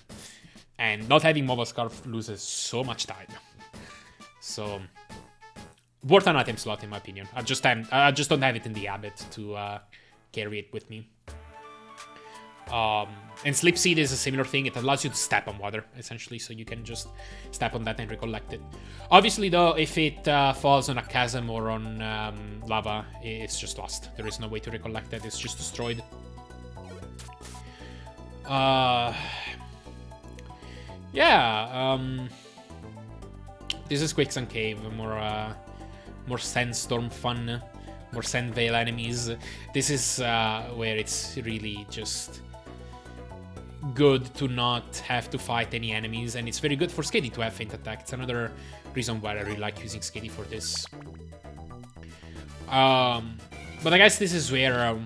And not having mobile scarf loses so much time. So, worth an item slot in my opinion. I just don't have it in the habit to carry it with me. And Slip Seed is a similar thing. It allows you to step on water, essentially, so you can just step on that and recollect it. Obviously, though, if it falls on a chasm or on lava, it's just lost. There is no way to recollect it. It's just destroyed. This is Quicksand Cave, more Sandstorm fun, more Sandvale enemies. This is where it's really just good to not have to fight any enemies, and it's very good for Skady to have feint attack. It's another reason why I really like using Skady for this. But I guess this is where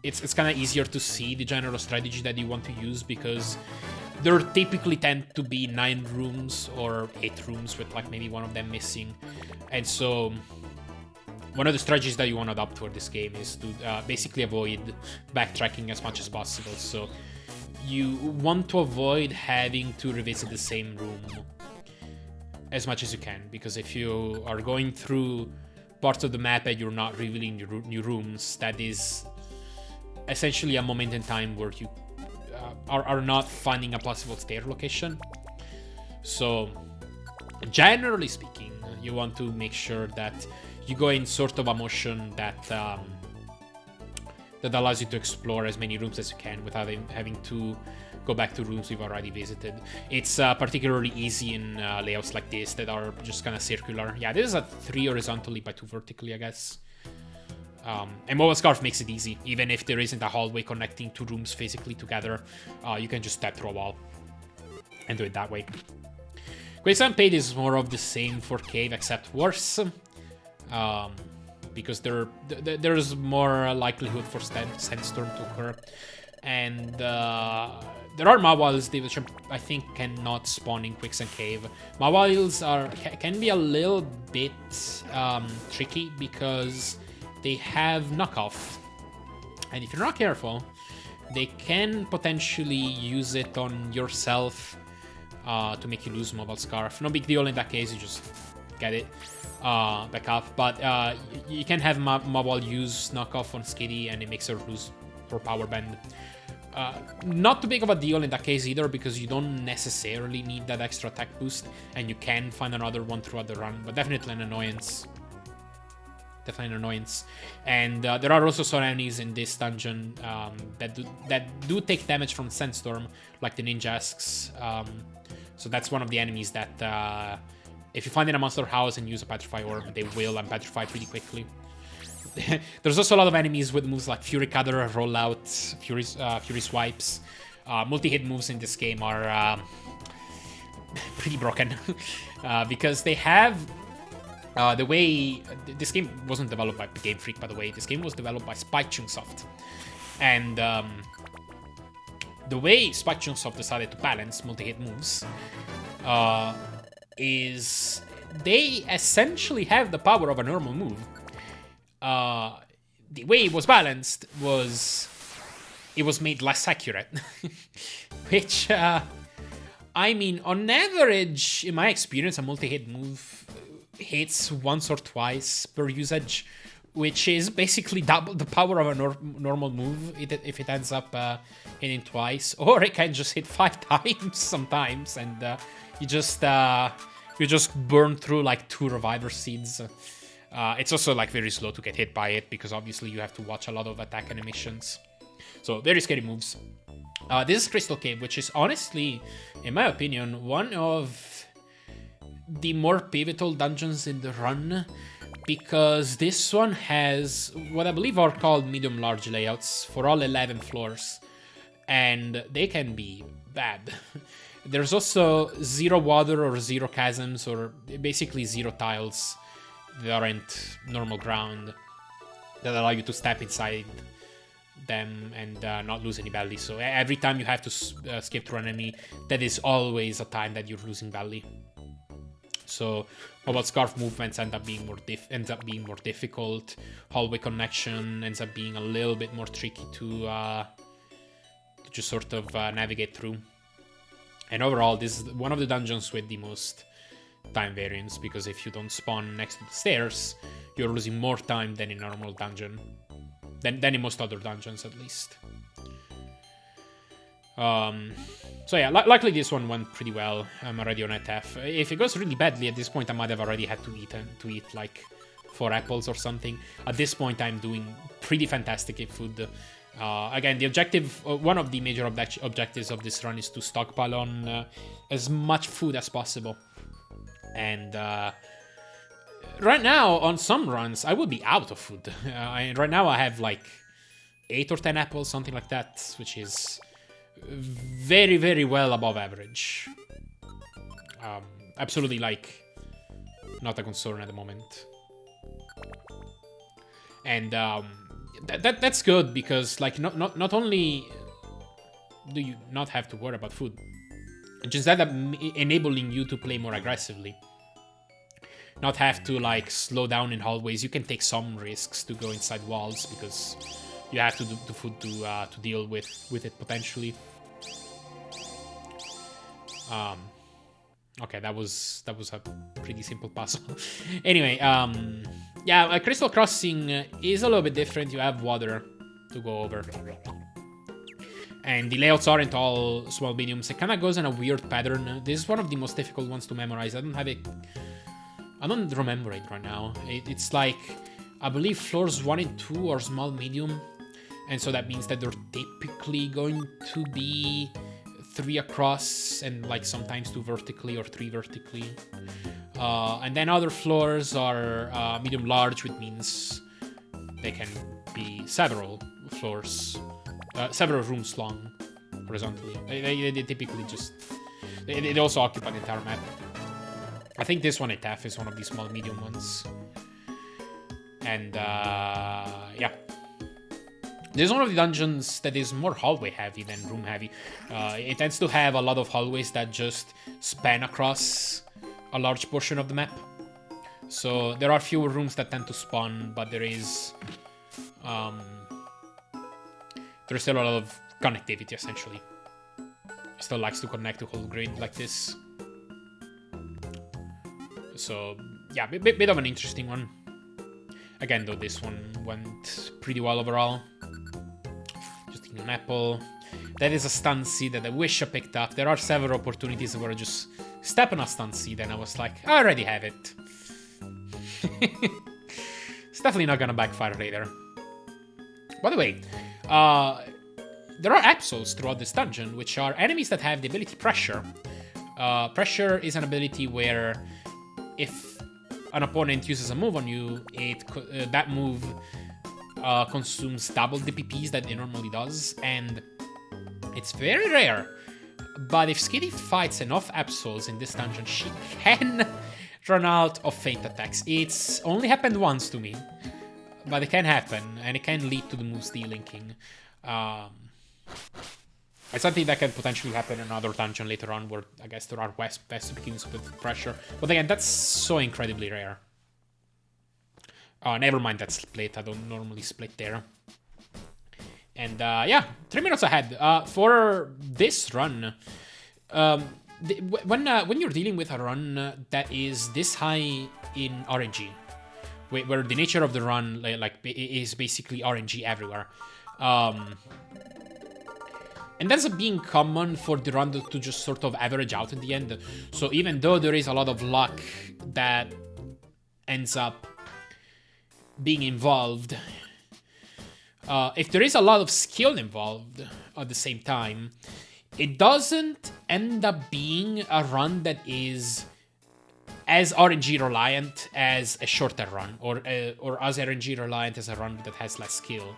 it's kind of easier to see the general strategy that you want to use, because there typically tend to be 9 rooms or 8 rooms with like maybe one of them missing. And so one of the strategies that you want to adopt for this game is to basically avoid backtracking as much as possible. So you want to avoid having to revisit the same room as much as you can, because if you are going through parts of the map and you're not revealing new rooms, that is essentially a moment in time where you are not finding a possible stair location. So generally speaking, you want to make sure that you go in sort of a motion that that allows you to explore as many rooms as you can without having to go back to rooms you've already visited. It's particularly easy in layouts like this that are just kind of circular. Yeah, this is a 3 horizontally by 2 vertically, I guess. And Mobile Scarf makes it easy. Even if there isn't a hallway connecting 2 rooms physically together, you can just step through a wall and do it that way. Quicksand Pit is more of the same for Cave, except worse. Because there's more likelihood for Sandstorm to occur. And there are Mawiles, which I think cannot spawn in Quicksand Cave. Mawiles can be a little bit tricky because they have knockoff. And if you're not careful, they can potentially use it on yourself to make you lose Mobile Scarf. No big deal in that case, you just get it back up. But you can have Mobile use knockoff on Skady and it makes her lose her power bend. Not too big of a deal in that case either, because you don't necessarily need that extra attack boost, and you can find another one throughout the run, but definitely an annoyance. And there are also some enemies in this dungeon that do take damage from Sandstorm, like the Ninjasks. So that's one of the enemies that if you find in a monster house and use a Petrify Orb, they will unpetrify pretty quickly. There's also a lot of enemies with moves like Fury Cutter, Rollout, Fury Swipes. Multi-hit moves in this game are pretty broken because they have the way... This game wasn't developed by Game Freak, by the way. This game was developed by Spike Chunsoft. And the way Spike Chunsoft decided to balance multi-hit moves is they essentially have the power of a normal move. the way it was balanced was it was made less accurate. Which, I mean, on average, in my experience, a multi-hit move hits once or twice per usage, which is basically double the power of a normal move if it ends up hitting twice. Or it can just hit 5 times sometimes, and you just burn through like 2 reviver seeds. It's also like very slow to get hit by it because obviously you have to watch a lot of attack animations. So very scary moves. This is Crystal Cave, which is honestly, in my opinion, one of the more pivotal dungeons in the run, because this one has what I believe are called medium-large layouts for all 11 floors, and they can be bad. There's also 0 water or 0 chasms, or basically 0 tiles that aren't normal ground that allow you to step inside them and not lose any belly. So every time you have to skip through an enemy, that is always a time that you're losing belly. So Mobile Scarf movements end up being more difficult. Hallway connection ends up being a little bit more tricky to just sort of navigate through. And overall, this is one of the dungeons with the most time variance, because if you don't spawn next to the stairs, you're losing more time than in a normal dungeon. Than in most other dungeons, at least. So yeah, luckily this one went pretty well. I'm already on FF. If it goes really badly at this point, I might have already had to eat like 4 apples or something. At this point, I'm doing pretty fantastic in food. Again, the objective, one of the major objectives of this run is to stockpile on as much food as possible. And right now, on some runs, I would be out of food. Right now, I have like 8 or 10 apples, something like that, which is very, very well above average. Absolutely, like, not a concern at the moment. And that's good because, like, not only do you not have to worry about food, it just ends up enabling you to play more aggressively. Not have to like slow down in hallways. You can take some risks to go inside walls because you have to do the food to deal with it potentially. Okay, that was a pretty simple puzzle. Anyway, yeah, Crystal Crossing is a little bit different. You have water to go over. And the layouts aren't all small mediums. It kind of goes in a weird pattern. This is one of the most difficult ones to memorize. I don't remember it right now. It's like, I believe floors 1 and 2 are small medium. And so that means that they're typically going to be 3 across and like sometimes 2 vertically or 3 vertically. And then other floors are medium large, which means they can be several floors, several rooms long horizontally. They typically just, they also occupy the entire map. I think this one at TAF is one of these small medium ones. And yeah. This is one of the dungeons that is more hallway heavy than room heavy. It tends to have a lot of hallways that just span across a large portion of the map. So there are fewer rooms that tend to spawn, but there's still a lot of connectivity essentially. It still likes to connect to whole grid like this. So yeah, bit of an interesting one. Again, though, this one went pretty well overall. Just taking an apple. That is a stun seed that I wish I picked up. There are several opportunities where I just step on a stun seed and I was like, I already have it. It's definitely not gonna backfire later. By the way, there are absols throughout this dungeon, which are enemies that have the ability Pressure. Pressure is an ability where if an opponent uses a move on you, that move consumes double the PPs that it normally does, and it's very rare. But if Skitty fights enough Absols in this dungeon, she can run out of feint attacks. It's only happened once to me, but it can happen, and it can lead to the moves delinking. It's something that can potentially happen in another dungeon later on, where I guess there are best begins with Pressure. But again, that's so incredibly rare. Oh, never mind that split. I don't normally split there. And yeah, 3 minutes ahead. For this run, when you're dealing with a run that is this high in RNG, where the nature of the run is basically RNG everywhere, and that's being common for the run to just sort of average out in the end. So even though there is a lot of luck that ends up being involved, if there is a lot of skill involved at the same time, it doesn't end up being a run that is as RNG reliant as a shorter run, or as RNG reliant as a run that has less skill.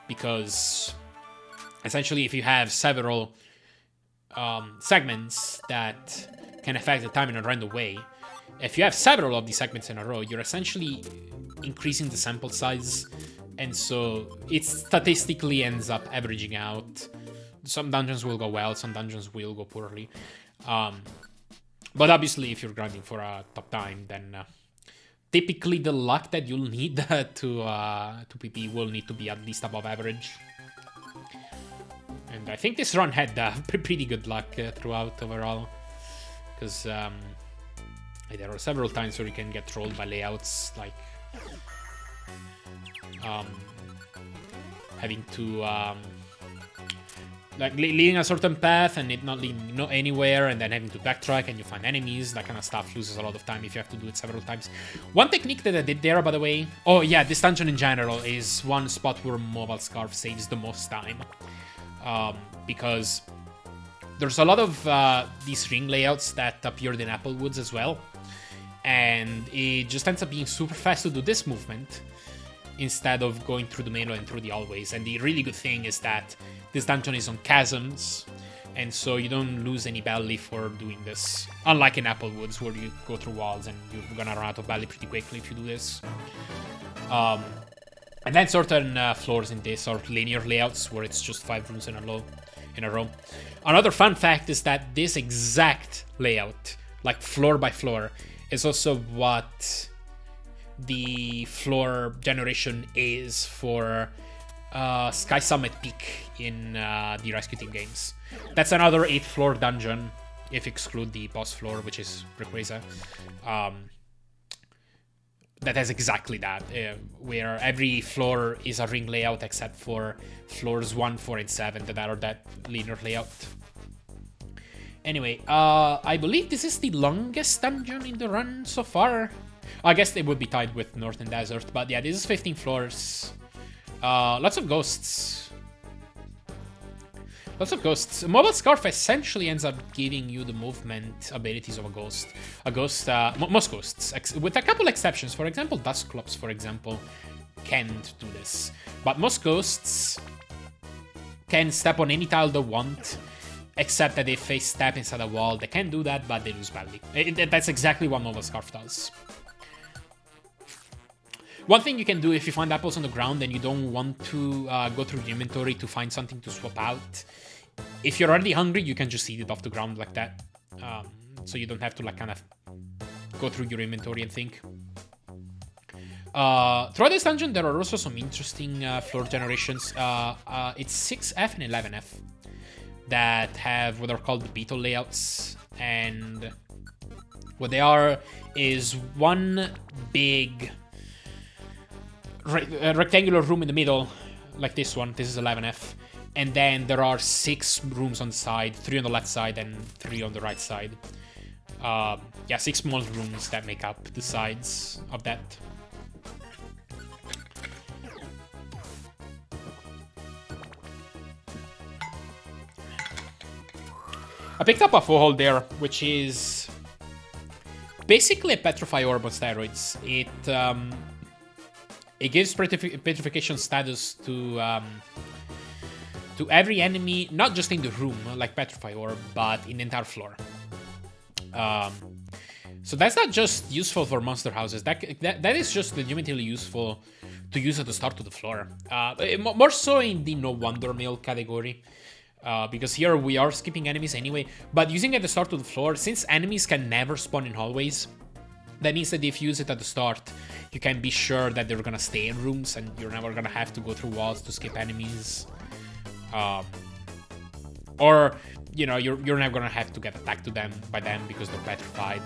Because essentially, if you have several segments that can affect the time in a random way, if you have several of these segments in a row, you're essentially increasing the sample size, and so it statistically ends up averaging out. Some dungeons will go well, some dungeons will go poorly. But obviously, if you're grinding for a top time, then typically the luck that you'll need to PP will need to be at least above average. And I think this run had pretty good luck throughout overall, because there are several times where you can get trolled by layouts, like having to leading a certain path and it not leading anywhere, and then having to backtrack and you find enemies. That kind of stuff loses a lot of time if you have to do it several times. One technique that I did there, by the way, oh yeah, this dungeon in general is one spot where Mobile Scarf saves the most time, because there's a lot of these ring layouts that appeared in Applewoods as well, and it just ends up being super fast to do this movement instead of going through the main and through the hallways. And the really good thing is that this dungeon is on chasms, and so you don't lose any belly for doing this. Unlike in Applewoods, where you go through walls and you're gonna run out of belly pretty quickly if you do this. And then certain floors in this are linear layouts, where it's just 5 rooms in a row. Another fun fact is that this exact layout, like floor by floor, is also what the floor generation is for Sky Summit Peak in the Rescue Team games. That's another 8-floor dungeon, if you exclude the boss floor, which is Rayquaza. That has exactly that, where every floor is a ring layout except for floors 1, 4, and 7 that are that linear layout. Anyway, I believe this is the longest dungeon in the run so far. I guess it would be tied with Northern Desert, but yeah, this is 15 floors. Lots of ghosts. Lots of ghosts. Mobile Scarf essentially ends up giving you the movement abilities of a ghost. Most ghosts, with a couple exceptions. For example, Dusclops, for example, can't do this. But most ghosts can step on any tile they want, except that if they step inside a wall, they can do that, but they lose badly. That's exactly what Mobile Scarf does. One thing you can do if you find apples on the ground and you don't want to go through the inventory to find something to swap out, if you're already hungry, you can just eat it off the ground like that. So you don't have to like kind of go through your inventory and think. Throughout this dungeon, there are also some interesting floor generations. It's 6F and 11F that have what are called the beetle layouts, and what they are is one big rectangular room in the middle, like this one. This is 11F. And then there are 6 rooms on the side, 3 on the left side and 3 on the right side. Yeah, 6 small rooms that make up the sides of that. I picked up a foothold there, which is basically a Petrify Orb on steroids. It gives petrification status to every enemy, not just in the room, like Petrify Orb, but in the entire floor. So that's not just useful for monster houses. That is just legitimately useful to use at the start of the floor. More so in the No Wonder Mill category. Because here we are skipping enemies anyway. But using it at the start of the floor, since enemies can never spawn in hallways, That means that if you use it at the start, you can be sure that they're gonna stay in rooms and you're never gonna have to go through walls to skip enemies. Or, you know, you're never gonna have to get attacked by them because they're petrified.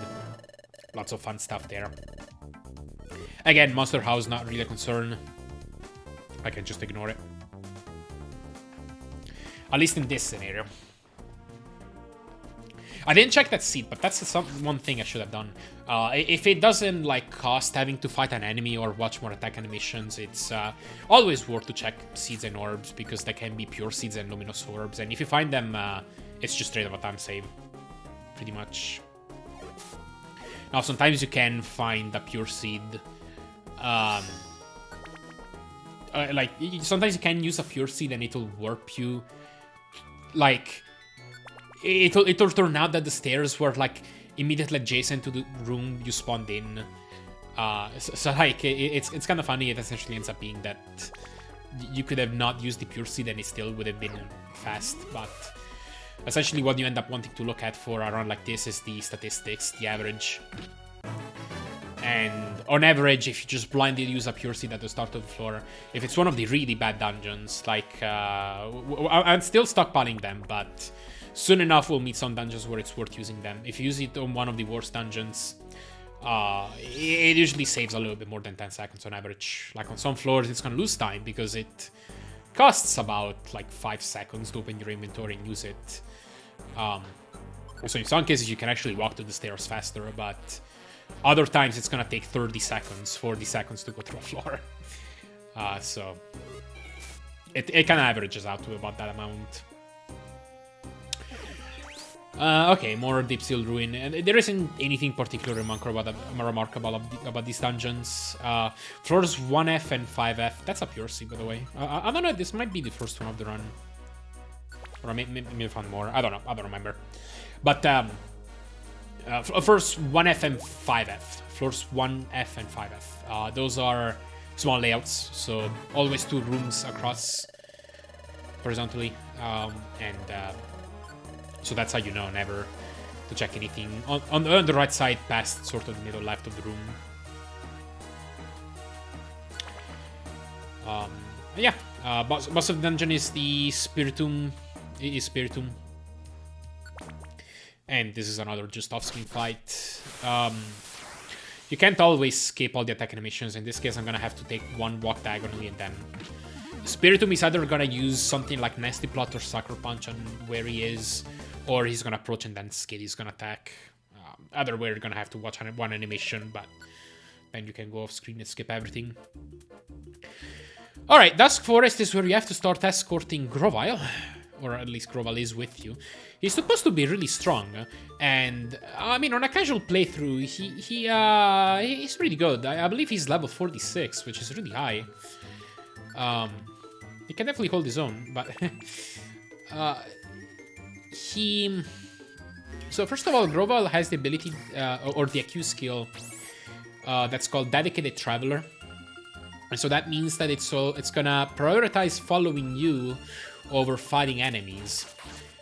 Lots of fun stuff there. Again, Monster House not really a concern. I can just ignore it. At least in this scenario. I didn't check that seed, but that's one thing I should have done. If it doesn't like cost having to fight an enemy or watch more attack animations, it's always worth to check seeds and orbs, because they can be pure seeds and luminous orbs. And if you find them, it's just straight up a time save, pretty much. Now, sometimes you can find a pure seed. Like, sometimes you can use a pure seed and it'll warp you. Like, it'll turn out that the stairs were, like, immediately adjacent to the room you spawned in. So like, it's kind of funny. It essentially ends up being that you could have not used the pure seed and it still would have been fast. But essentially what you end up wanting to look at for a run like this is the statistics, the average. And on average, if you just blindly use a pure seed at the start of the floor, if it's one of the really bad dungeons, like, I'm still stockpiling them, but soon enough we'll meet some dungeons where it's worth using them. If you use it on one of the worst dungeons, it usually saves a little bit more than 10 seconds on average. Like on some floors, it's gonna lose time because it costs about like 5 seconds to open your inventory and use it. So in some cases, you can actually walk to the stairs faster, but other times it's gonna take 30 seconds, 40 seconds to go through a floor. So it kind of averages out to about that amount. Okay, more Deep Seal Ruin. And there isn't anything particularly remarkable about these dungeons. Floors 1F and 5F. That's a pure seed, by the way. I don't know, this might be the first one of the run. Or maybe I found more. I don't know, I don't remember. But first 1F and 5F. Floors 1F and 5F. Those are small layouts, so always 2 rooms across horizontally. So that's how you know never to check anything on the right side past sort of the middle left of the room. Yeah, boss of the dungeon is the Spiritum. It is Spiritum. And this is another just off-screen fight. You can't always skip all the attack animations. In this case, I'm gonna have to take one walk diagonally and then... Spiritum is either gonna use something like Nasty Plot or Sucker Punch on where he is, or he's gonna approach and then skid, he's gonna attack. Either way, you're gonna have to watch one animation, but then you can go off screen and skip everything. Alright, Dusk Forest is where you have to start escorting Grovyle, or at least Grovyle is with you. He's supposed to be really strong, and I mean, on a casual playthrough, he's pretty good. I believe he's level 46, which is really high. He can definitely hold his own, but so first of all, Grovyle has the ability, or the AQ skill, that's called Dedicated Traveler. And so that means that it's gonna prioritize following you over fighting enemies.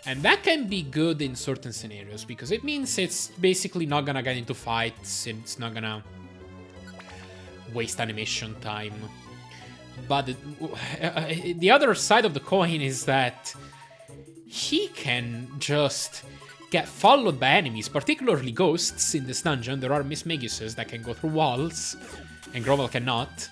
And that can be good in certain scenarios, because it means it's basically not gonna get into fights, it's not gonna waste animation time. But the other side of the coin is that he can just get followed by enemies, particularly ghosts in this dungeon. There are Miss Maguses that can go through walls, and Grovyle cannot.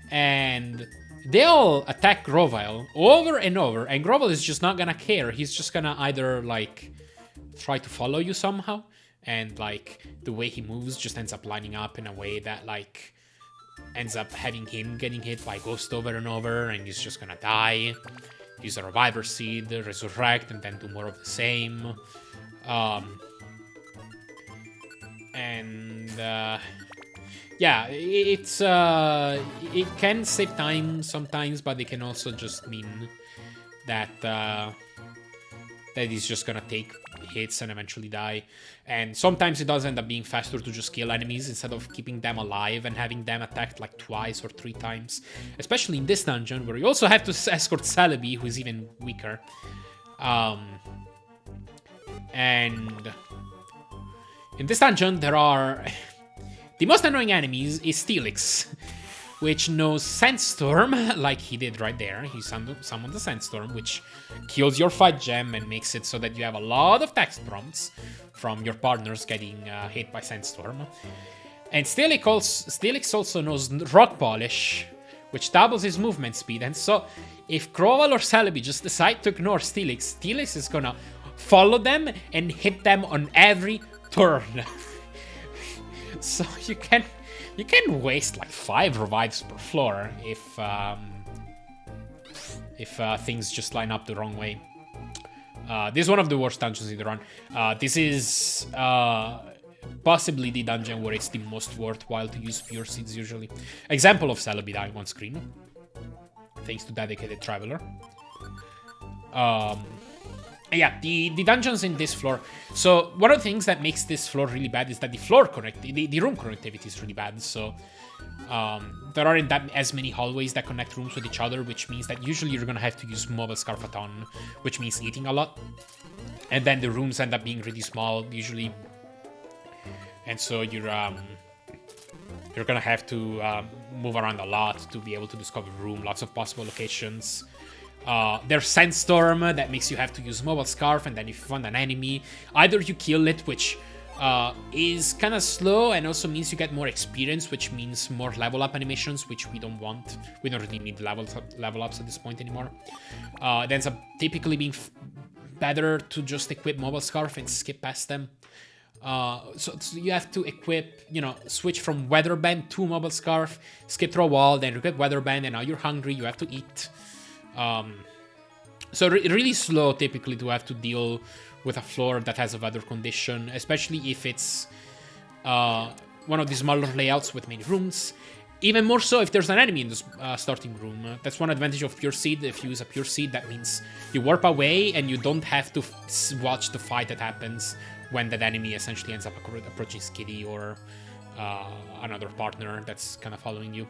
And they'll attack Grovyle over and over, and Grovyle is just not gonna care. He's just gonna either, like, try to follow you somehow, and, like, the way he moves just ends up lining up in a way that, like, ends up having him getting hit by Ghost over and over, and he's just gonna die. Use a Reviver Seed, resurrect, and then do more of the same. Yeah, it can save time sometimes, but it can also just mean that that he's just gonna take hits and eventually die. And sometimes it does end up being faster to just kill enemies instead of keeping them alive and having them attacked like 2 or 3 times. Especially in this dungeon, where you also have to escort Celebi, who is even weaker. And In this dungeon, there are... the most annoying enemies is Steelix, which knows Sandstorm, like he did right there. He summoned the Sandstorm, which kills your fight gem and makes it so that you have a lot of text prompts from your partners getting hit by Sandstorm. And Steelix also knows Rock Polish, which doubles his movement speed. And so, if Croval or Celebi just decide to ignore Steelix, Steelix is gonna follow them and hit them on every turn. So you can waste like 5 revives per floor if things just line up the wrong way. This is one of the worst dungeons in the run. This is possibly the dungeon where it's the most worthwhile to use pure seeds usually. Example of Celebi dying on screen, thanks to Dedicated Traveler. Yeah, the dungeons in this floor. So one of the things that makes this floor really bad is that the room connectivity is really bad. So there aren't as many hallways that connect rooms with each other, which means that usually you're gonna have to use Mobile Scarf a ton, which means eating a lot. And then the rooms end up being really small usually, and so you're gonna have to move around a lot to be able to discover room, lots of possible locations. There's Sandstorm that makes you have to use Mobile Scarf, and then if you find an enemy, either you kill it, which is kind of slow and also means you get more experience, which means more level up animations, which we don't want. We don't really need level ups at this point anymore. It ends up typically being better to just equip Mobile Scarf and skip past them. So you have to equip, switch from Weather Band to Mobile Scarf, skip through a wall, then equip Weather Band, and now you're hungry, you have to eat. So really slow typically to have to deal with a floor that has a weather condition, especially if it's one of these smaller layouts with many rooms. Even more so if there's an enemy in the starting room. That's one advantage of Pure Seed. If you use a Pure Seed, that means you warp away and you don't have to watch the fight that happens when that enemy essentially ends up approaching Skitty or another partner that's kind of following you.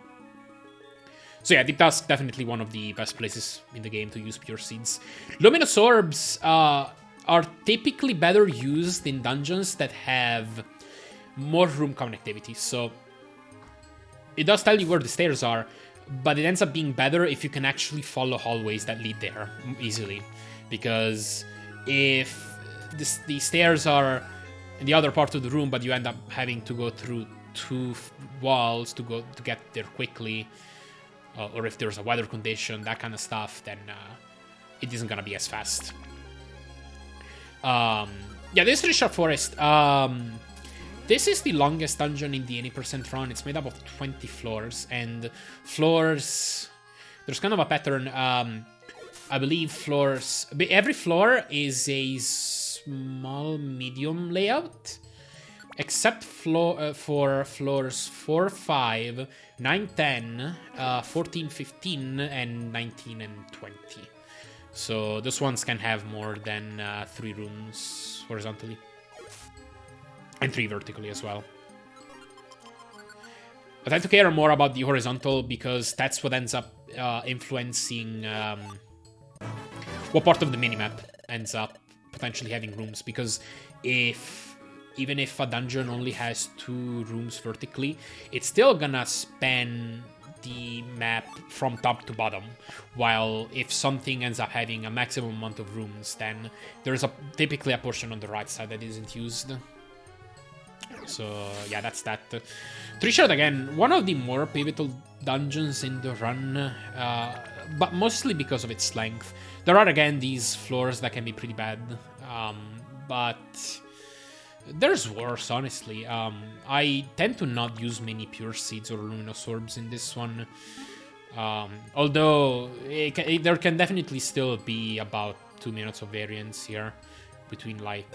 So yeah, Deep Dusk, definitely one of the best places in the game to use Pure Seeds. Luminous Orbs are typically better used in dungeons that have more room connectivity. So it does tell you where the stairs are, but it ends up being better if you can actually follow hallways that lead there easily. Because if the stairs are in the other part of the room, but you end up having to go through 2 walls to get there quickly, or if there's a weather condition, that kind of stuff, then it isn't gonna be as fast. Yeah, this is Richard Forest. This is the longest dungeon in the 80% run. It's made up of 20 floors, and floors... There's kind of a pattern. I believe floors... Every floor is a small, medium layout, except for floors 4, 5, 9, 10, 14, 15, and 19 and 20. So those ones can have more than 3 rooms horizontally. And 3 vertically as well. I tend to care more about the horizontal because that's what ends up influencing what part of the minimap ends up potentially having rooms. Because even if a dungeon only has 2 rooms vertically, it's still gonna span the map from top to bottom. While if something ends up having a maximum amount of rooms, then there's typically a portion on the right side that isn't used. So yeah, that's that. Treeshard, again, one of the more pivotal dungeons in the run, but mostly because of its length. There are, again, these floors that can be pretty bad, but there's worse, honestly. I tend to not use many Pure Seeds or Luminous Orbs in this one, although there can definitely still be about 2 minutes of variance here between, like,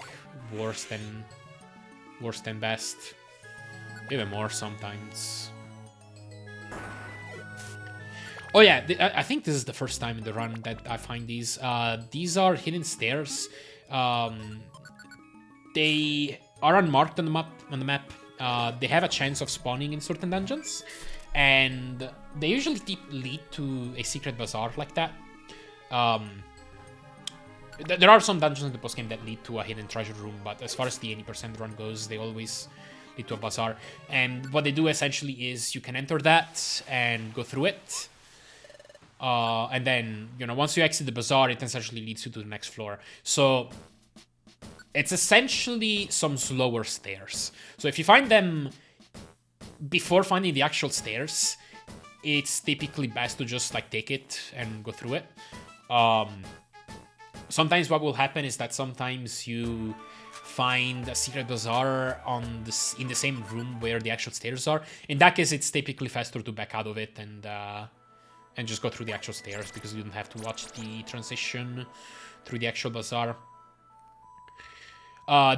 worse than best, even more sometimes. Oh yeah, I think this is the first time in the run that I find these. These are hidden stairs. They are unmarked on the map. They have a chance of spawning in certain dungeons, and they usually lead to a secret bazaar like that. There are some dungeons in the post-game that lead to a hidden treasure room, but as far as the 80% run goes, they always lead to a bazaar. And what they do essentially is you can enter that and go through it. And then, once you exit the bazaar, it essentially leads you to the next floor. So it's essentially some slower stairs. So if you find them before finding the actual stairs, it's typically best to just take it and go through it. Sometimes what will happen is that sometimes you find a secret bazaar in the same room where the actual stairs are. In that case, it's typically faster to back out of it and just go through the actual stairs, because you don't have to watch the transition through the actual bazaar.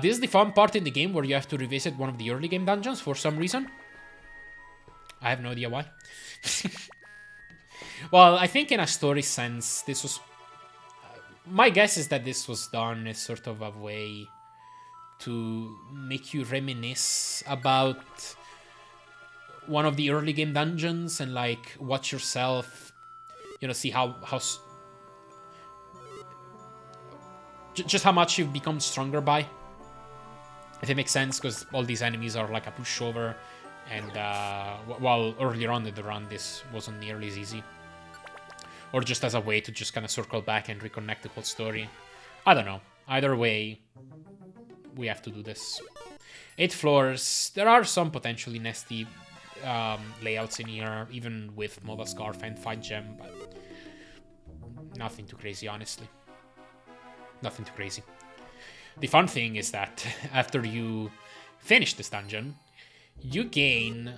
This is the fun part in the game where you have to revisit one of the early game dungeons for some reason. I have no idea why. Well, I think in a story sense, this was... my guess is that this was done as sort of a way to make you reminisce about one of the early game dungeons and watch yourself, see how just how much you've become stronger by. If it makes sense, because all these enemies are like a pushover, and while earlier on in the run this wasn't nearly as easy. Or just as a way to just kind of circle back and reconnect the whole story. I don't know. Either way, we have to do this. 8 floors. There are some potentially nasty layouts in here, even with Mobile Scarf and Fight Gem, but nothing too crazy, honestly. Nothing too crazy. The fun thing is that after you finish this dungeon, you gain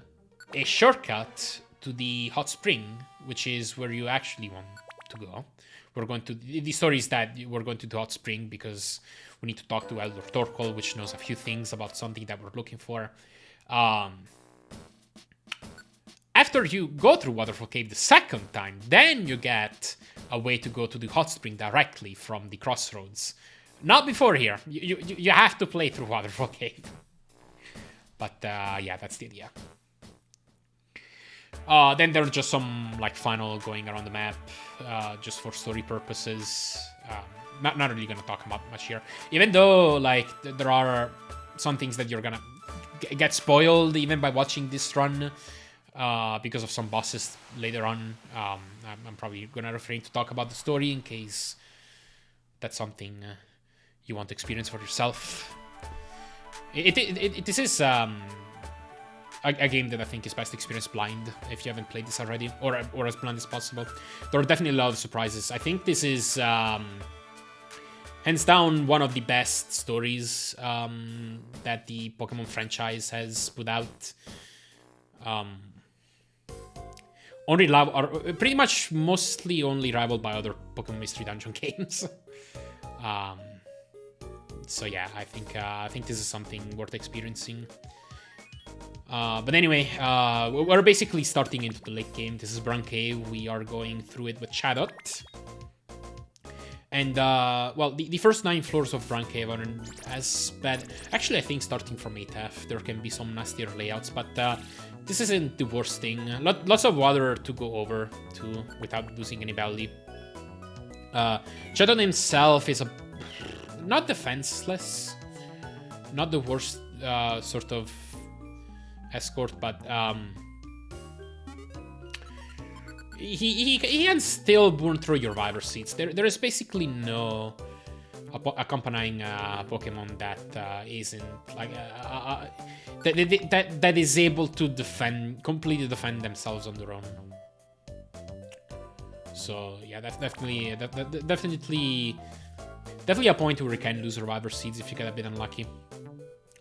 a shortcut to the hot spring, which is where you actually want to go. We're going to... the story is that we're going to the hot spring because we need to talk to Elder Torkoal, which knows a few things about something that we're looking for. After you go through Waterfall Cave the second time, then you get a way to go to the hot spring directly from the crossroads. Not before here. You have to play through Waterfall Cave. But yeah, that's the idea. Then there's just some final going around the map, just for story purposes. Not really gonna talk about much here, even though there are some things that you're gonna get spoiled even by watching this run, because of some bosses later on. I'm probably gonna refrain to talk about the story in case that's something you want to experience for yourself. This is a game that I think is best experienced blind, if you haven't played this already, or as blind as possible. There are definitely a lot of surprises. I think this is hands down one of the best stories that the Pokemon franchise has put out. Pretty much mostly only rivaled by other Pokemon Mystery Dungeon games. So yeah, I think this is something worth experiencing. But anyway, we're basically starting into the late game. This is Brun Cave. We are going through it with Shadot. And, well, the first 9 floors of Brun Cave aren't as bad. Actually, I think starting from 8F, there can be some nastier layouts, but this isn't the worst thing. Lots of water to go over, too, without losing any value. Shadot himself is not defenseless. Not the worst sort of escort, but he can still burn through your Viper Seeds. There is basically no accompanying Pokemon that isn't that is able to completely defend themselves on their own. So yeah, that's definitely a point where you can lose your Viper Seeds if you get a bit unlucky.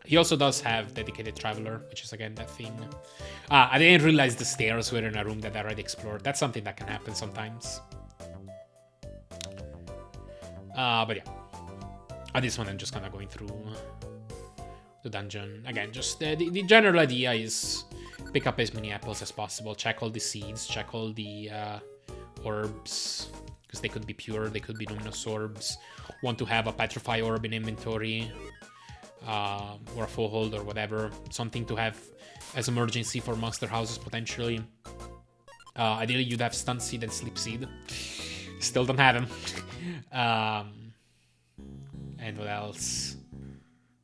He also does have Dedicated Traveler, which is again that thing. I didn't realize the stairs were in a room that I already explored. That's something that can happen sometimes. But yeah. At this one I'm just kind of going through the dungeon. Again, just the general idea is pick up as many apples as possible. Check all the seeds. Check all the orbs. Because they could be pure, they could be luminous orbs. Want to have a Petrify orb in inventory. Or a full hold or whatever. Something to have as emergency for monster houses potentially. Ideally you'd have Stun Seed and Sleep Seed. Still don't have them. And what else?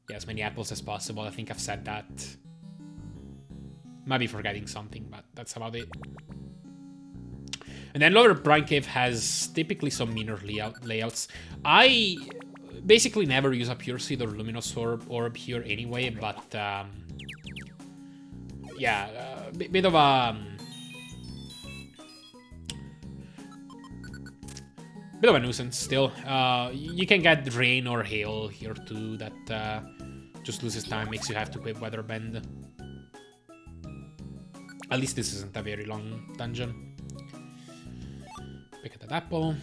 Yeah, as many apples as possible. I think I've said that. Might be forgetting something, but that's about it. And then Lower Brine Cave has typically some minor layouts. I basically never use a Pure Seed or Luminous Orb here anyway, but yeah, bit of a nuisance still. You can get Rain or Hail here too, that just loses time, makes you have to equip Weather Bend. At least this isn't a very long dungeon. Pick at that apple.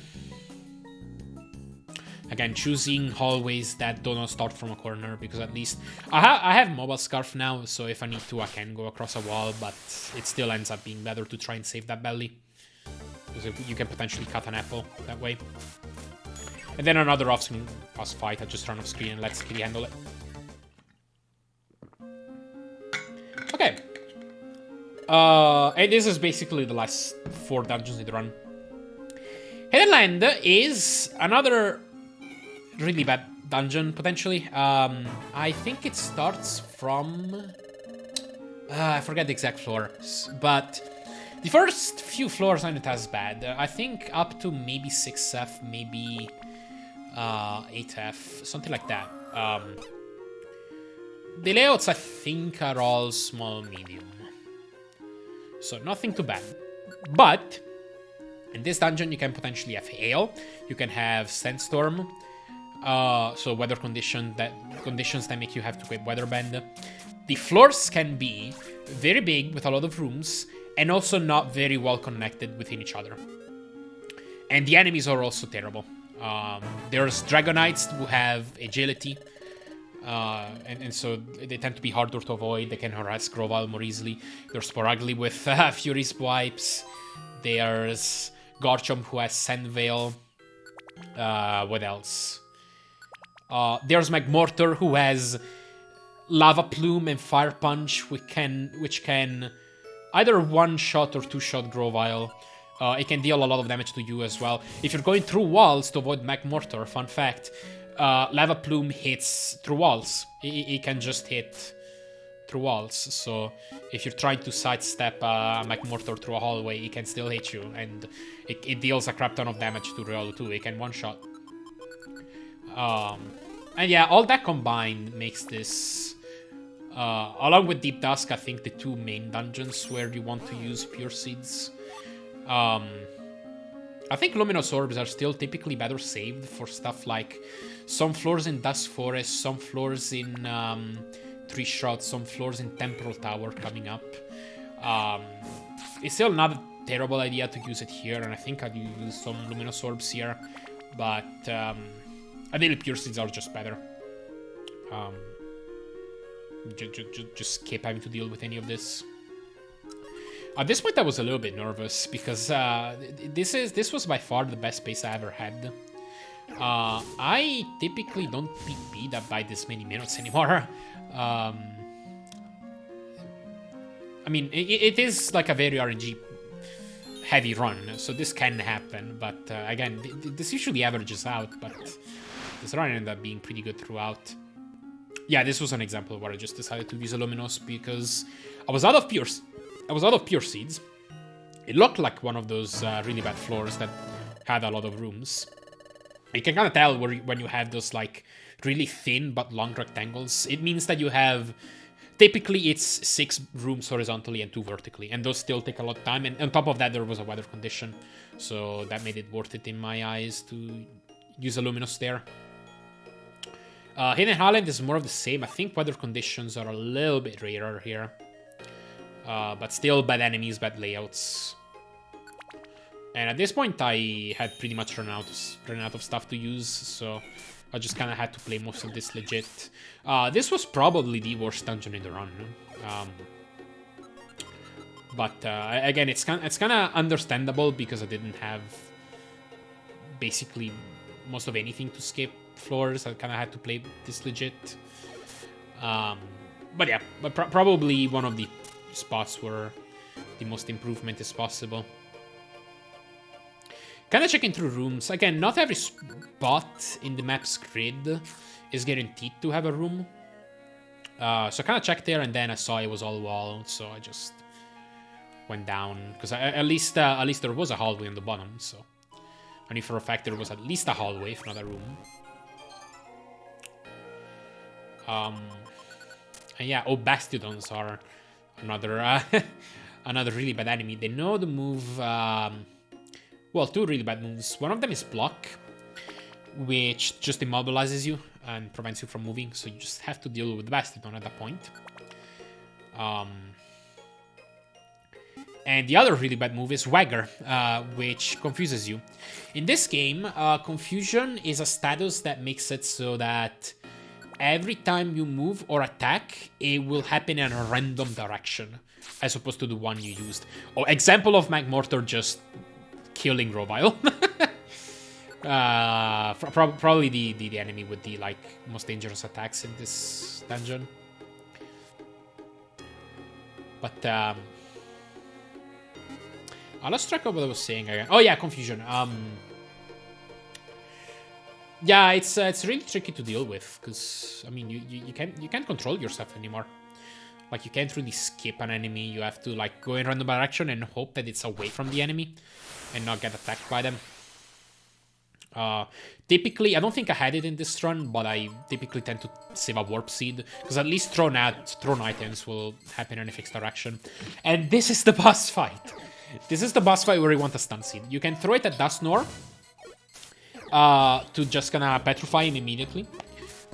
Again, choosing hallways that do not start from a corner, because at least I have Mobile Scarf now, so if I need to, I can go across a wall, but it still ends up being better to try and save that belly, because you can potentially cut an apple that way. And then another off-screen boss fight. I just run off screen and let Skitty handle it. Okay. And this is basically the last 4 dungeons in the run. Hidden Land is another really bad dungeon, potentially. I think it starts from... I forget the exact floors, but the first few floors aren't as bad. I think up to maybe 6F, maybe 8F, something like that. The layouts, I think, are all small, medium. So nothing too bad. But in this dungeon, you can potentially have Hail. You can have Sandstorm. So weather conditions that make you have to equip Weather Bend. The floors can be very big with a lot of rooms and also not very well connected within each other. And the enemies are also terrible. There's Dragonites who have agility. And so they tend to be harder to avoid. They can harass Grovyle more easily. There's Sporugly with Fury Swipes. There's Garchomp who has Sand Veil. What else? There's Magmortar who has Lava Plume and Fire Punch, which can either one-shot or two-shot Grovyle. It can deal a lot of damage to you as well. If you're going through walls to avoid Magmortar, fun fact, Lava Plume hits through walls. It can just hit through walls. So if you're trying to sidestep Magmortar through a hallway, it can still hit you. And it deals a crap ton of damage to Riolu too. It can one-shot. And yeah, all that combined makes this... along with Deep Dusk, I think the 2 main dungeons where you want to use Pure Seeds. I think Luminous Orbs are still typically better saved for stuff like some floors in Dusk Forest, some floors in Tree Shroud, some floors in Temporal Tower coming up. It's still not a terrible idea to use it here, and I think I'd use some Luminous Orbs here, but I think Pure Seeds are just better. Just keep having to deal with any of this. At this point, I was a little bit nervous because this was by far the best pace I ever had. I typically don't beat beat up by this many minutes anymore. I mean, it is like a very RNG heavy run, so this can happen. But again, this usually averages out, but this run ended up being pretty good throughout. Yeah, this was an example where I just decided to use a Luminous because I was out of Pure Seeds. It looked like one of those really bad floors that had a lot of rooms. You can kind of tell when you have those like really thin but long rectangles. It means that you have... Typically, it's 6 rooms horizontally and 2 vertically, and those still take a lot of time. And on top of that, there was a weather condition, so that made it worth it in my eyes to use a Luminous there. Hidden Highland is more of the same. I think weather conditions are a little bit rarer here. But still bad enemies, bad layouts. And at this point, I had pretty much run out of stuff to use, so I just kind of had to play most of this legit. This was probably the worst dungeon in the run. But again, it's kind of understandable because I didn't have basically most of anything to skip floors. I kind of had to play this legit. But yeah, probably one of the spots where the most improvement is possible. Kind of checking through rooms. Again, not every spot in the map's grid is guaranteed to have a room. So I kind of checked there, and then I saw it was all wall, so I just went down. Because at least there was a hallway on the bottom, so I knew for a fact there was at least a hallway, if not a room. And yeah, Bastiodons are another another really bad enemy. They know the move. Well, two really bad moves. One of them is block, which just immobilizes you and prevents you from moving. So you just have to deal with the Bastiodon at that point. And the other really bad move is Wagger, which confuses you. In this game, confusion is a status that makes it so that every time you move or attack, it will happen in a random direction, as opposed to the one you used. Or example of Magmortar just killing Robile. Probably the enemy with the most dangerous attacks in this dungeon. But I lost track of what I was saying again. Oh yeah, confusion. Yeah, it's really tricky to deal with, because I mean you can't control yourself anymore. Like, you can't really skip an enemy. You have to go in random direction and hope that it's away from the enemy and not get attacked by them. Typically, I don't think I had it in this run, but I typically tend to save a warp seed, because at least thrown items will happen in a fixed direction. And this is the boss fight. This is the boss fight where you want a stun seed. You can throw it at Dustnor to just gonna petrify him immediately.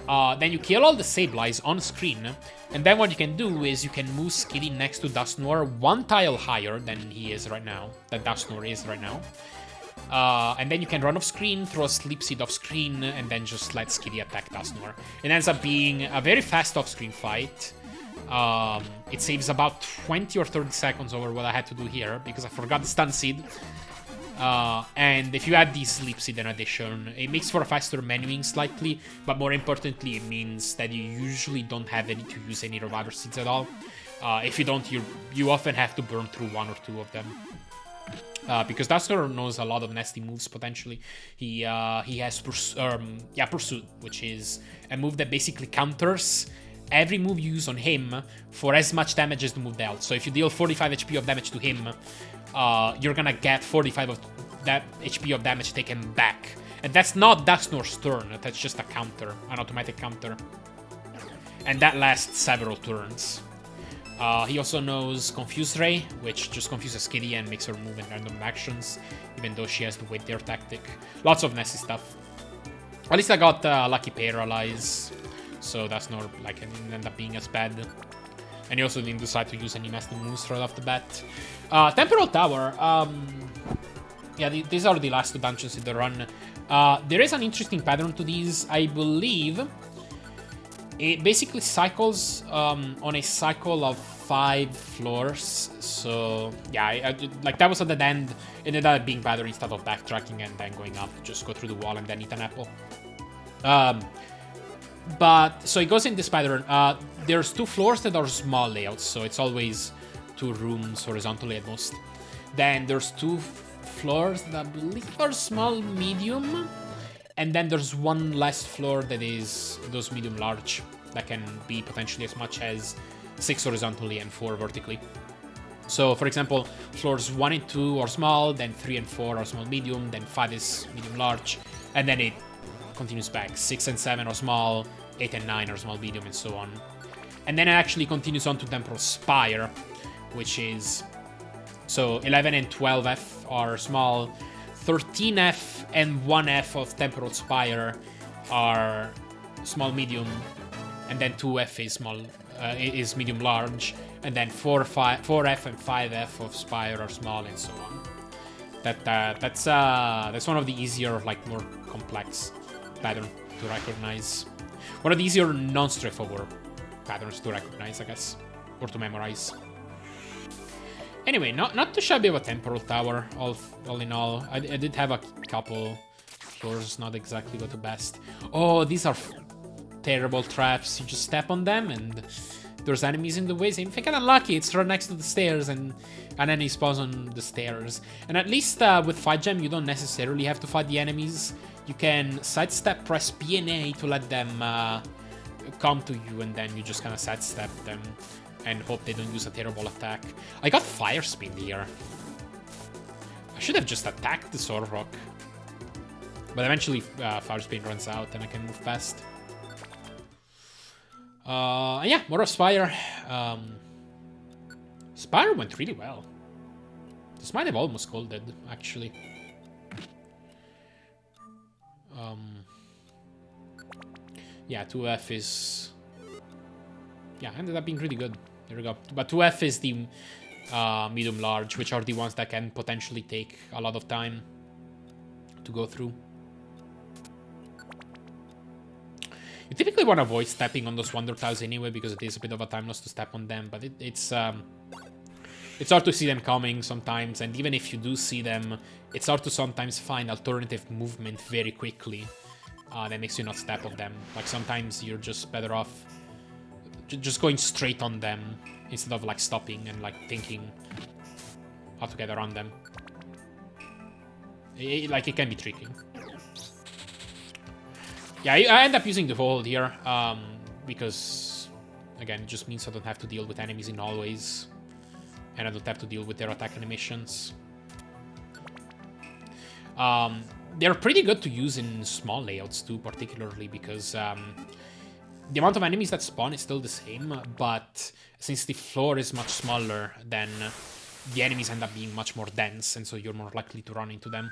Then you kill all the Sableyes on screen, and then what you can do is you can move Skitty next to Dustnor one tile higher than he is right now, that Dustnor is right now. And then you can run off screen, throw a Sleep Seed off screen, and then just let Skitty attack Dustnor. It ends up being a very fast off screen fight. It saves about 20 or 30 seconds over what I had to do here, because I forgot the stun seed. And if you add the Sleep Seed in addition, it makes for a faster menuing slightly, but more importantly, it means that you usually don't have to use any Reviver Seeds at all. If you don't, you often have to burn through one or two of them. Because Dustnor knows a lot of nasty moves, potentially. He has Pursuit, which is a move that basically counters every move you use on him for as much damage as the move dealt. So if you deal 45 HP of damage to him, you're gonna get 45 of that HP of damage taken back. And that's not Dustnor's turn, that's just a counter, an automatic counter. And that lasts several turns. He also knows Confuse Ray, which just confuses Skitty and makes her move in random actions, even though she has the Wait There tactic. Lots of nasty stuff. At least I got Lucky Paralyze, so that's not it didn't end up being as bad. And he also didn't decide to use any nasty moves right off the bat. Temporal Tower. Yeah, these are the last two dungeons in the run. There is an interesting pattern to these. I believe it basically cycles on a cycle of 5 floors. So yeah, that was at the end. It ended up being better instead of backtracking and then going up. Just go through the wall and then eat an apple. But so it goes in this pattern. There's 2 floors that are small layouts, so it's always 2 rooms horizontally at most. Then there's 2 floors that I believe are small, medium, and then there's 1 last floor that is those medium large that can be potentially as much as 6 horizontally and 4 vertically. So for example, floors 1 and 2 are small, then 3 and 4 are small medium, then 5 is medium large, and then it continues back. 6 and 7 are small, 8 and 9 are small medium, and so on. And then it actually continues on to Temporal Spire, which is, so 11 and 12F are small, 13F and 1F of Temporal Spire are small medium, and then 2F is small, is medium large, and then 4F and 5F of Spire are small, and so on. That's one of the easier, more complex pattern to recognize. One of the easier non-straightforward patterns to recognize, I guess, or to memorize. Anyway, not too shabby of a Temporal Tower, all in all. I did have a couple floors, not exactly the best. Oh, these are terrible traps. You just step on them and there's enemies in the way. So if I get unlucky, it's right next to the stairs and then he spawns on the stairs. And at least with Fight Gem, you don't necessarily have to fight the enemies. You can sidestep, press B and A to let them come to you, and then you just kind of sidestep them and hope they don't use a terrible attack. I got Fire Spin here. I should have just attacked the Sword Rock. But eventually Fire Spin runs out and I can move past. Yeah, more of Spire. Spire went really well. This might have almost scolded, actually. Yeah, 2F is... Yeah, ended up being really good. There we go. But 2F is the medium-large, which are the ones that can potentially take a lot of time to go through. You typically want to avoid stepping on those Wonder Tiles anyway, because it is a bit of a time loss to step on them, but it's hard to see them coming sometimes, and even if you do see them, it's hard to sometimes find alternative movement very quickly that makes you not step on them. Like, sometimes you're just better off just going straight on them instead of, like, stopping and, like, thinking how to get around them. It can be tricky. Yeah, I end up using the hold here, because, again, it just means I don't have to deal with enemies in hallways, and I don't have to deal with their attack animations. They're pretty good to use in small layouts too, particularly because the amount of enemies that spawn is still the same, but since the floor is much smaller, then the enemies end up being much more dense, and so you're more likely to run into them.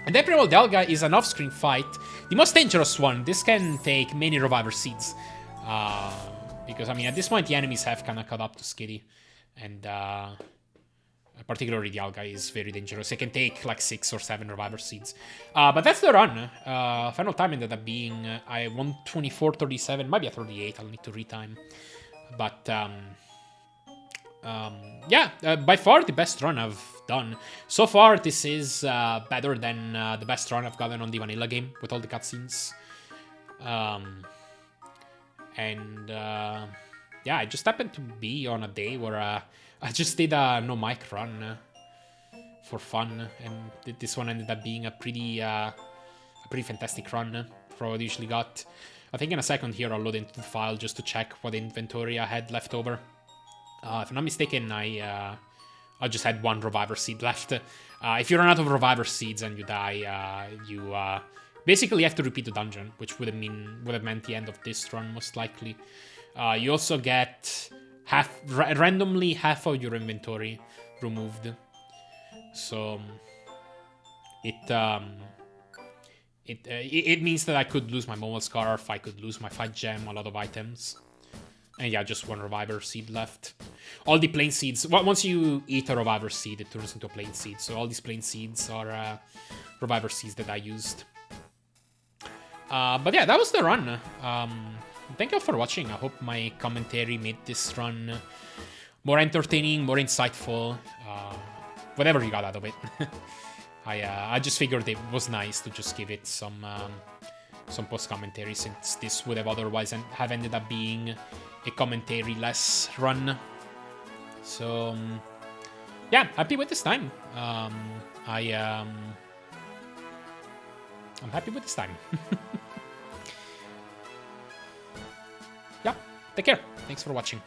And the Primal Delga is an off-screen fight, the most dangerous one. This can take many Reviver Seeds, because, I mean, at this point the enemies have kind of caught up to Skitty, and particularly the Alga is very dangerous. It can take like 6 or 7 Reviver Seeds. But that's the run. Final time ended up being, I 1:24:37, maybe a 38, I'll need to retime. But, yeah, by far the best run I've done. So far, this is better than the best run I've gotten on the vanilla game with all the cutscenes. Yeah, I just happened to be on a day where I just did a no mic run for fun, and this one ended up being a pretty fantastic run for what I usually got. I think in a second here I'll load into the file just to check what inventory I had left over. If I'm not mistaken, I just had 1 Reviver Seed left. If you run out of Reviver Seeds and you die, you basically have to repeat the dungeon, which would have meant the end of this run most likely. You also get randomly half of your inventory removed, so it means that I could lose my Mobile Scarf, I could lose my Fight Gem, a lot of items. And yeah, just 1 Reviver Seed left. All the Plain Seeds, once you eat a Reviver Seed, it turns into a Plain Seed. So all these Plain Seeds are Reviver Seeds that I used. But yeah, that was the run. Thank you all for watching. I hope my commentary made this run more entertaining, more insightful. Whatever you got out of it. I just figured it was nice to just give it some post-commentary, since this would have otherwise have ended up being a commentary-less run. So, yeah, happy with this time. I'm happy with this time. Yeah, take care. Thanks for watching.